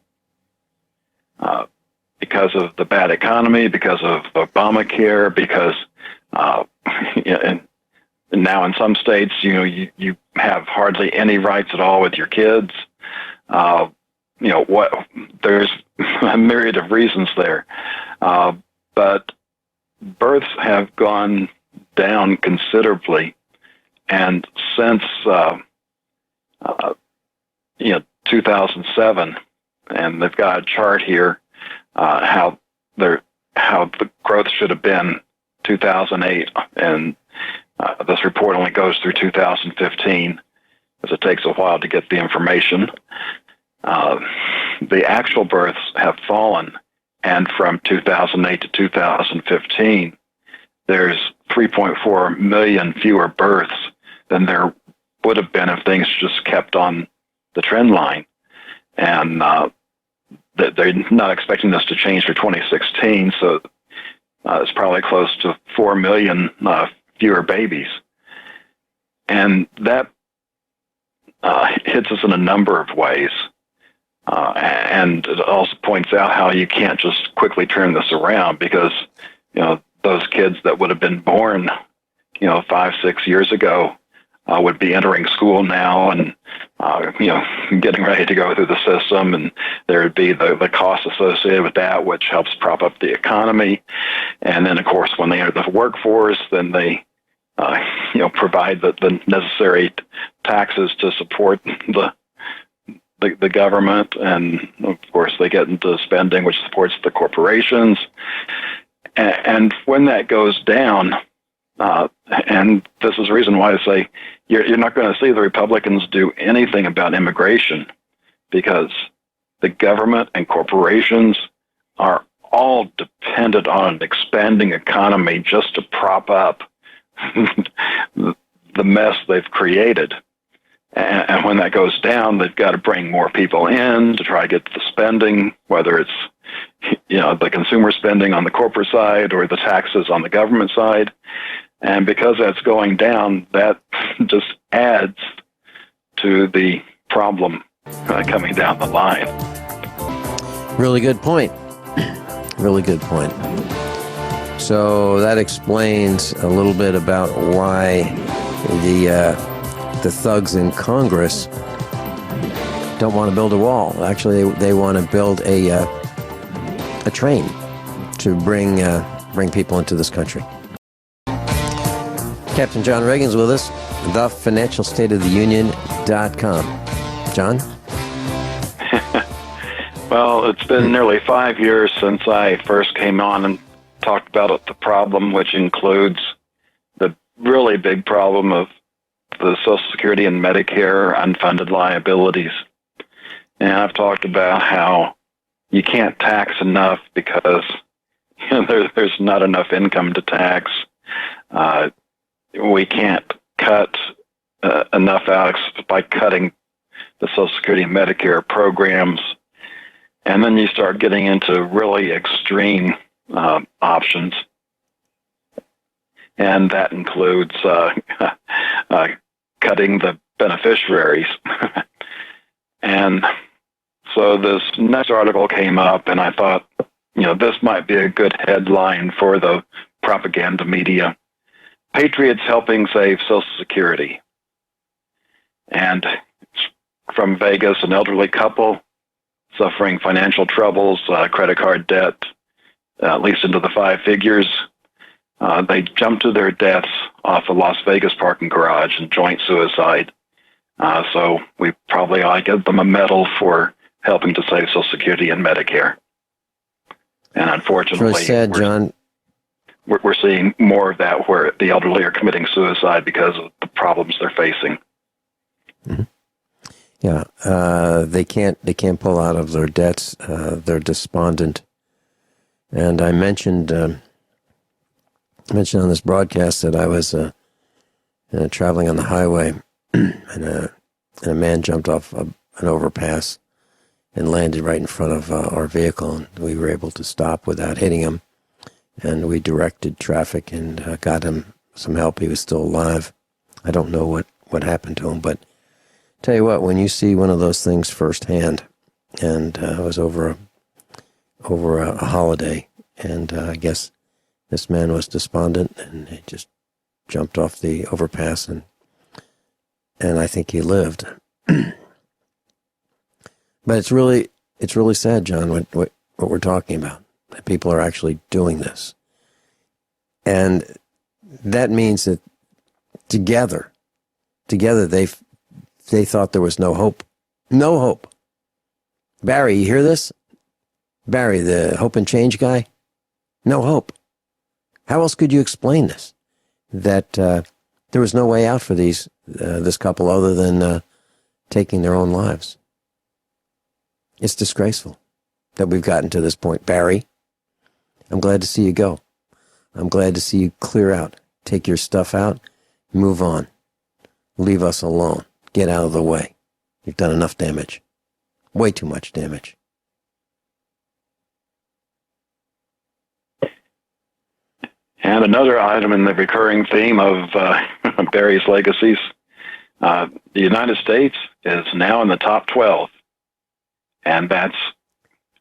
because of the bad economy, because of Obamacare, because and now in some states, you have hardly any rights at all with your kids. There's a myriad of reasons there, but births have gone down considerably, and since 2007, and they've got a chart here how the growth should have been 2008, and this report only goes through 2015, because it takes a while to get the information. The actual births have fallen, and from 2008 to 2015, there's 3.4 million fewer births than there would have been if things just kept on the trend line. And they're not expecting this to change for 2016, so it's probably close to 4 million fewer babies. And that hits us in a number of ways. And it also points out how you can't just quickly turn this around, because, those kids that would have been born, 5-6 years ago would be entering school now and, getting ready to go through the system. And there would be the costs associated with that, which helps prop up the economy. And then, of course, when they enter the workforce, then they, provide the necessary taxes to support the government. And, of course, they get into spending, which supports the corporations. And when that goes down, and this is the reason why I say you're not going to see the Republicans do anything about immigration, because the government and corporations are all dependent on an expanding economy just to prop up the mess they've created. And when that goes down, they've got to bring more people in to try to get the spending, whether it's the consumer spending on the corporate side or the taxes on the government side. And because that's going down, that just adds to the problem coming down the line. Really good point. Really good point. So that explains a little bit about why the thugs in Congress don't want to build a wall. Actually, they want to build a train to bring people into this country. Captain John Regan's with us, thefinancialstateoftheunion.com. John? Well, it's been nearly 5 years since I first came on and talked about the problem, which includes the really big problem of the Social Security and Medicare unfunded liabilities. And I've talked about how you can't tax enough because there's not enough income to tax. We can't cut enough out by cutting the Social Security and Medicare programs. And then you start getting into really extreme options. And that includes cutting the beneficiaries. And so this next article came up, and I thought, this might be a good headline for the propaganda media. Patriots helping save Social Security. And from Vegas, an elderly couple suffering financial troubles, credit card debt, at least into the 5 figures. They jumped to their deaths off a Las Vegas parking garage in joint suicide. So we probably ought to give them a medal for helping to save Social Security and Medicare. And unfortunately, it's really sad, John. We're seeing more of that, where the elderly are committing suicide because of the problems they're facing. Mm-hmm. Yeah, they can't pull out of their debts. They're despondent. And I mentioned on this broadcast that I was traveling on the highway, and a man jumped off an overpass and landed right in front of our vehicle, and we were able to stop without hitting him. And we directed traffic and got him some help. He was still alive. I don't know what happened to him, but tell you what, when you see one of those things firsthand, and it was over a holiday, and I guess this man was despondent, and he just jumped off the overpass, and I think he lived. But it's really sad, John, what we're talking about. That people are actually doing this, and that means that together they thought there was no hope. No hope. Barry, you hear this? Barry, the hope and change guy? No hope. How else could you explain this? That there was no way out for this couple other than taking their own lives. It's disgraceful that we've gotten to this point. Barry, I'm glad to see you go. I'm glad to see you clear out. Take your stuff out. Move on. Leave us alone. Get out of the way. You've done enough damage. Way too much damage. And another item in the recurring theme of Barry's legacies, the United States is now in the top 12, and that's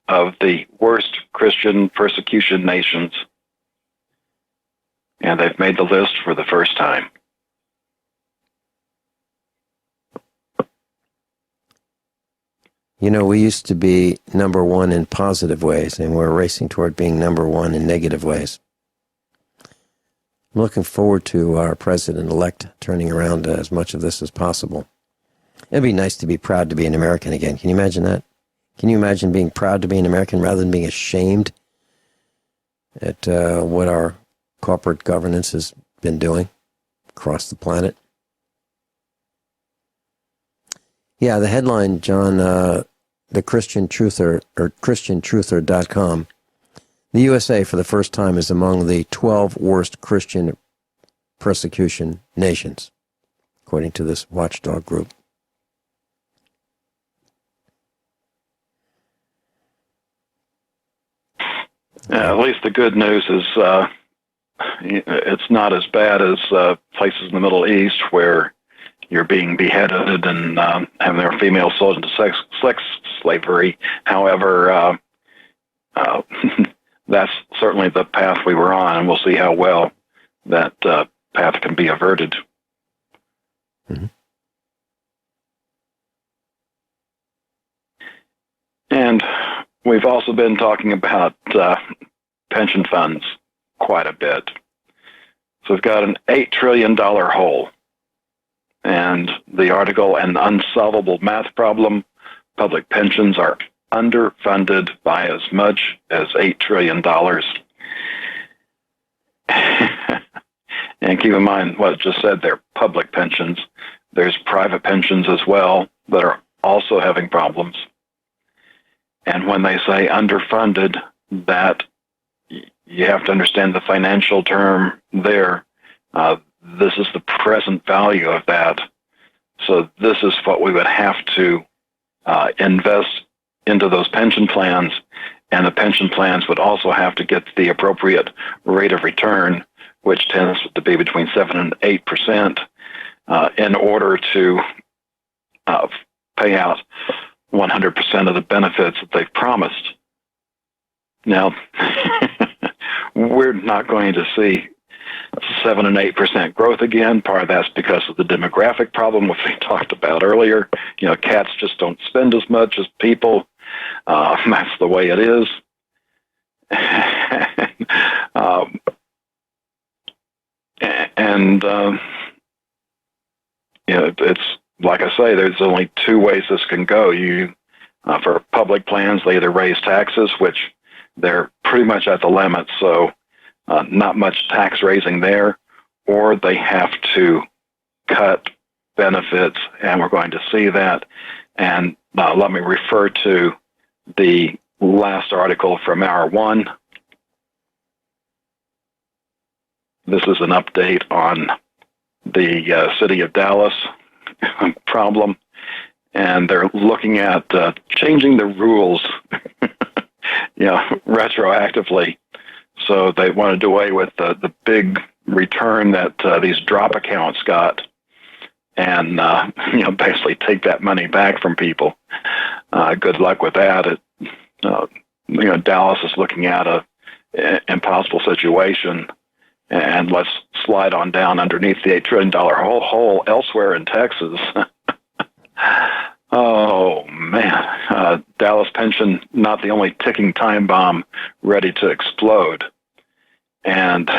of the worst Christian persecution nations. And they've made the list for the first time. You know, we used to be number one in positive ways, and we're racing toward being number one in negative ways. I'm looking forward to our president-elect turning around as much of this as possible. It'd be nice to be proud to be an American again. Can you imagine that? Can you imagine being proud to be an American rather than being ashamed at what our corporate governance has been doing across the planet? Yeah, the headline, John, the Christian Truther, or ChristianTruther.com, the USA for the first time is among the 12 worst Christian persecution nations, according to this watchdog group. At least the good news is it's not as bad as places in the Middle East where you're being beheaded and having their females sold into sex slavery. However, that's certainly the path we were on, and we'll see how well that path can be averted. Mm-hmm. And we've also been talking about pension funds quite a bit. So we've got an $8 trillion hole. And the article, An Unsolvable Math Problem, Public Pensions Are Underfunded by as much as $8 trillion. And keep in mind what I just said, they're public pensions. There's private pensions as well that are also having problems. And when they say underfunded, that you have to understand the financial term there. This is the present value of that. So this is what we would have to invest into those pension plans, and the pension plans would also have to get the appropriate rate of return, which tends to be between 7 and 8%, in order to pay out 100% of the benefits that they've promised. Now, we're not going to see 7 and 8% growth again. Part of that's because of the demographic problem, which we talked about earlier. You know, cats just don't spend as much as people. That's the way it is. You know, it's like I say, there's only two ways this can go. For public plans, they either raise taxes, which they're pretty much at the limit, so not much tax raising there, or they have to cut benefits, and we're going to see that. And let me refer to the last article from Hour 1. This is an update on the city of Dallas problem, and they're looking at changing the rules, retroactively. So they want to do away with the big return that these drop accounts got, and basically take that money back from people. Good luck with that. Dallas is looking at a impossible situation. And let's slide on down underneath the $8 trillion hole elsewhere in Texas. Oh, man. Dallas pension, not the only ticking time bomb ready to explode. And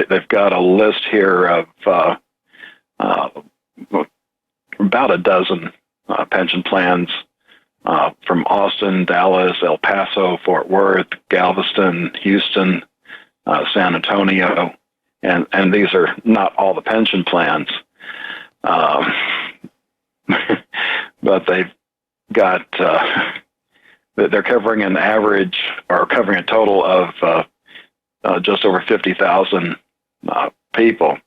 they've got a list here of about a dozen pension plans from Austin, Dallas, El Paso, Fort Worth, Galveston, Houston, San Antonio. And these are not all the pension plans, but they've got, they're covering an average, or covering a total of just over 50,000 people.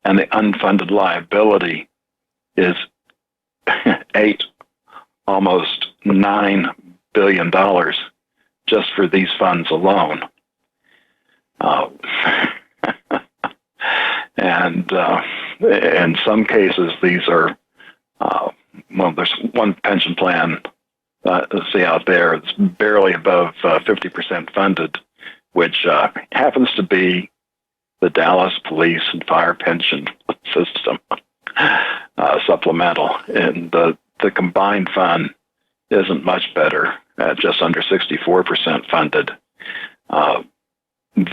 And the unfunded liability is almost $9 billion just for these funds alone. And in some cases, these are, there's one pension plan, out there, it's barely above 50% funded, which happens to be the Dallas Police and Fire Pension System supplemental. And the combined fund isn't much better, at just under 64% funded.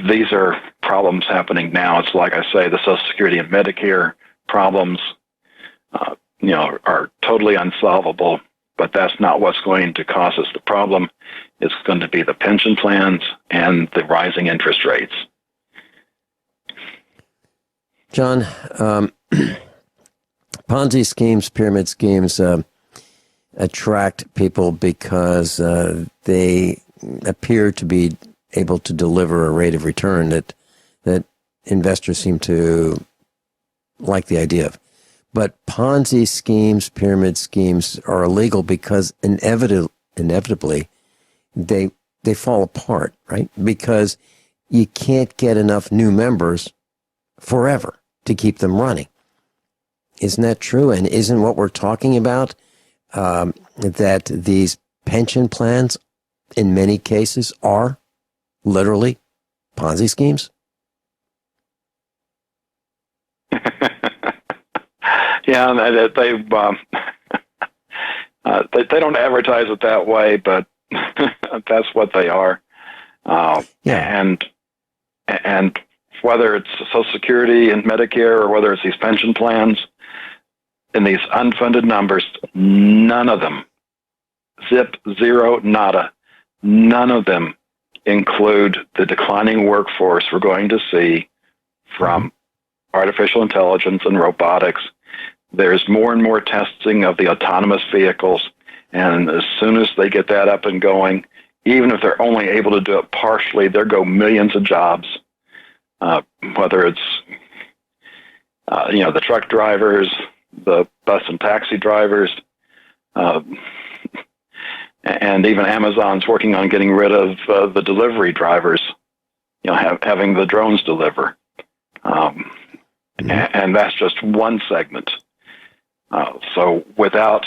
These are problems happening now. It's like I say, the Social Security and Medicare problems, are totally unsolvable, but that's not what's going to cause us the problem. It's going to be the pension plans and the rising interest rates. John, Ponzi schemes, pyramid schemes attract people because they appear to be able to deliver a rate of return that investors seem to like the idea of. But Ponzi schemes, pyramid schemes are illegal because inevitably they fall apart, right? Because you can't get enough new members forever to keep them running. Isn't that true? And isn't what we're talking about that these pension plans in many cases are literally Ponzi schemes? Yeah, they don't advertise it that way, but that's what they are. And whether it's Social Security and Medicare or whether it's these pension plans, in these unfunded numbers, none of them, zip, zero, nada, none of them include the declining workforce we're going to see from artificial intelligence and robotics. There's more and more testing of the autonomous vehicles, and as soon as they get that up and going, even if they're only able to do it partially, there go millions of jobs, whether it's the truck drivers, the bus and taxi drivers, and even Amazon's working on getting rid of the delivery drivers, having the drones deliver. And that's just one segment. So without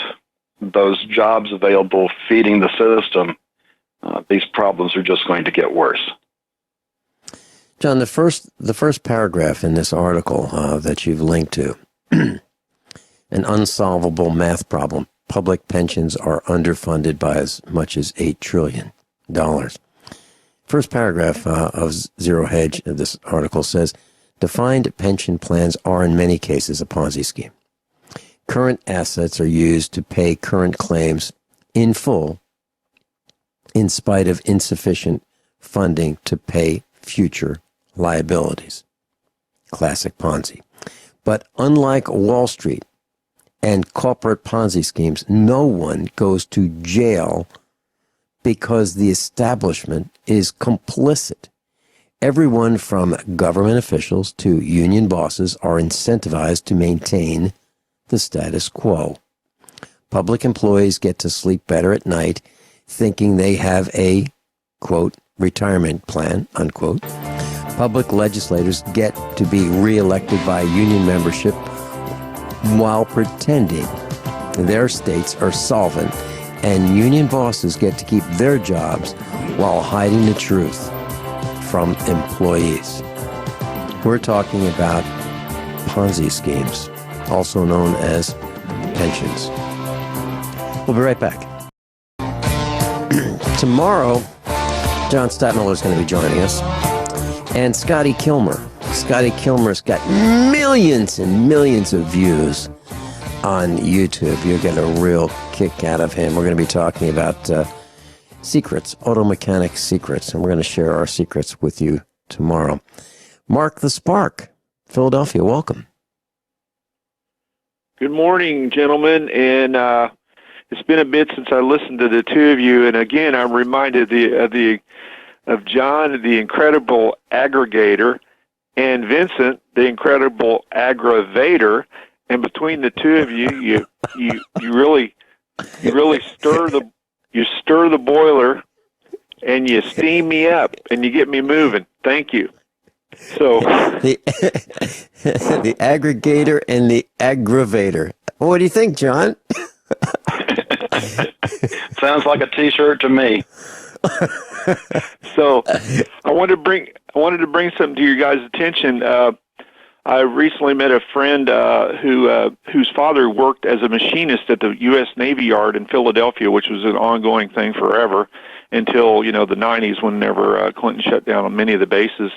those jobs available feeding the system, these problems are just going to get worse. John, the first paragraph in this article that you've linked to, an unsolvable math problem. Public pensions are underfunded by as much as $8 trillion. First paragraph of Zero Hedge of this article says, defined pension plans are in many cases a Ponzi scheme. Current assets are used to pay current claims in full in spite of insufficient funding to pay future liabilities. Classic Ponzi. But unlike Wall Street and corporate Ponzi schemes, no one goes to jail because the establishment is complicit. Everyone from government officials to union bosses are incentivized to maintain the status quo. Public employees get to sleep better at night thinking they have a, quote, retirement plan, unquote. Public legislators get to be reelected by union membership while pretending their states are solvent, and union bosses get to keep their jobs while hiding the truth from employees. We're talking about Ponzi schemes, also known as pensions. We'll be right back. Tomorrow, John Stadtmiller is going to be joining us. And Scotty Kilmer. Scotty Kilmer's got millions and millions of views on YouTube. You'll get a real kick out of him. We're going to be talking about secrets, auto mechanic secrets, and we're going to share our secrets with you tomorrow. Mark the Spark, Philadelphia, welcome. Good morning, gentlemen, and it's been a bit since I listened to the two of you, and again, I'm reminded of John, the incredible aggregator, and Vincent, the incredible aggravator. And between the two of you, you really stir the boiler, and you steam me up, and you get me moving. Thank you. So the aggregator and the aggravator. What do you think, John? Sounds like a T-shirt to me. So I wanted to bring something to your guys' attention. I recently met a friend whose father worked as a machinist at the U.S. Navy Yard in Philadelphia, which was an ongoing thing forever until the 90s, whenever Clinton shut down on many of the bases.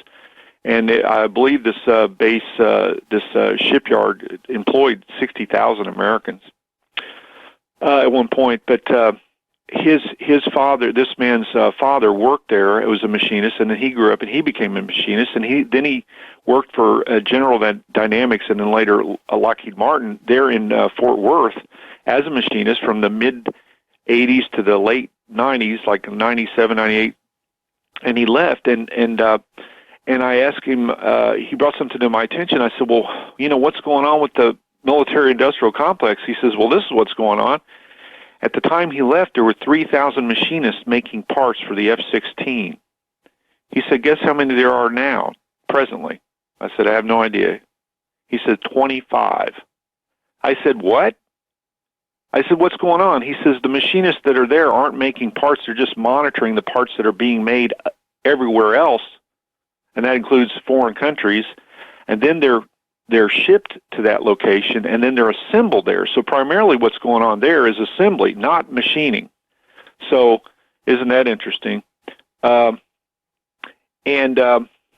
And I believe this shipyard employed 60,000 Americans at one point, but his father, this man's father, worked there. It was a machinist, and then he grew up and he became a machinist, and he worked for General Dynamics and then later Lockheed Martin there in Fort Worth as a machinist from the mid 80s to the late 90s, like 97, 98, and he left. And I asked him. He brought something to my attention. I said, "Well, what's going on with the military-industrial complex?" He says, "Well, this is what's going on." At the time he left, there were 3,000 machinists making parts for the F-16. He said, "Guess how many there are now, presently?" I said, "I have no idea." He said, 25. I said, "What?" I said, "What's going on?" He says, "The machinists that are there aren't making parts. They're just monitoring the parts that are being made everywhere else, and that includes foreign countries. And then they're shipped to that location, and then they're assembled there. So primarily what's going on there is assembly, not machining." So isn't that interesting?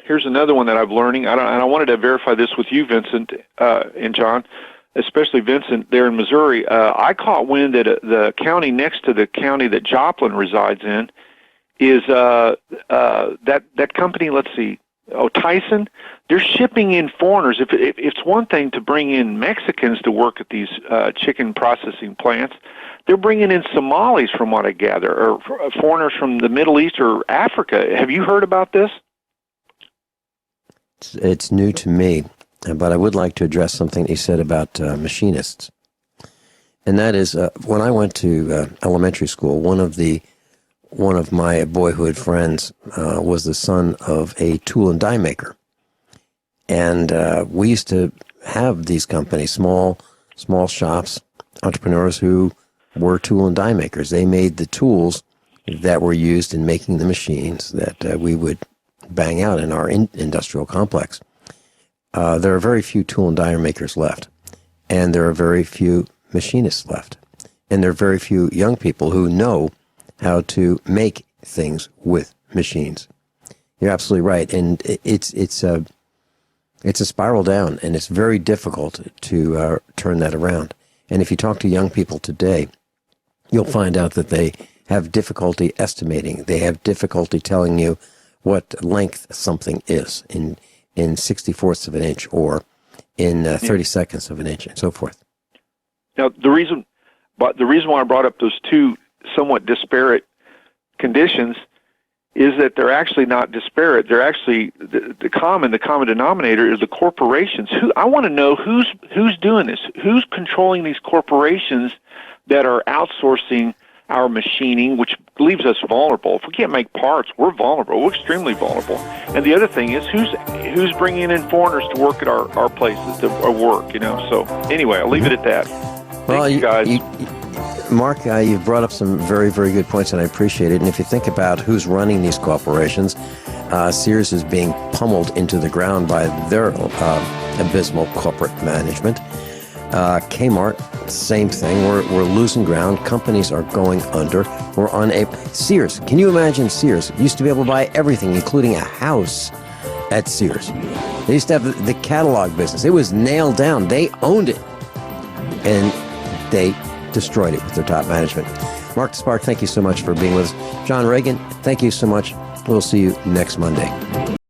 Here's another one that I'm learning. And I wanted to verify this with you, Vincent and John, especially Vincent there in Missouri. I caught wind that the county next to the county that Joplin resides in is that company, let's see, Tyson. They're shipping in foreigners. If it's one thing to bring in Mexicans to work at these chicken processing plants, they're bringing in Somalis, from what I gather, or foreigners from the Middle East or Africa. Have you heard about this? It's new to me, but I would like to address something he said about machinists. And that is, when I went to elementary school, one of my boyhood friends was the son of a tool and die maker. And we used to have these companies, small shops, entrepreneurs who were tool and die makers. They made the tools that were used in making the machines that we would bang out in our industrial complex. There are very few tool and die makers left, and there are very few machinists left, and there are very few young people who know how to make things with machines. You're absolutely right, and it's a spiral down, and it's very difficult to turn that around. And if you talk to young people today, you'll find out that they have difficulty estimating. They have difficulty telling you what length something is in 64ths of an inch or in 30 seconds of an inch and so forth. Now, the reason why I brought up those two somewhat disparate conditions is that they're actually not disparate. They're actually the common denominator is the corporations. I want to know who's doing this. Who's controlling these corporations that are outsourcing our machining, which leaves us vulnerable. If we can't make parts, we're vulnerable. We're extremely vulnerable. And the other thing is who's bringing in foreigners to work at our places to work. So anyway, I'll leave it at that. Well, Thank you guys. Mark, you've brought up some very, very good points, and I appreciate it. And if you think about who's running these corporations, Sears is being pummeled into the ground by their abysmal corporate management. Kmart, same thing. We're losing ground. Companies are going under. We're unable. Sears, can you imagine Sears? Used to be able to buy everything, including a house at Sears. They used to have the catalog business. It was nailed down. They owned it. And they destroyed it with their top management. Mark the Spark, thank you so much for being with us. John Regan, thank you so much. We'll see you next Monday.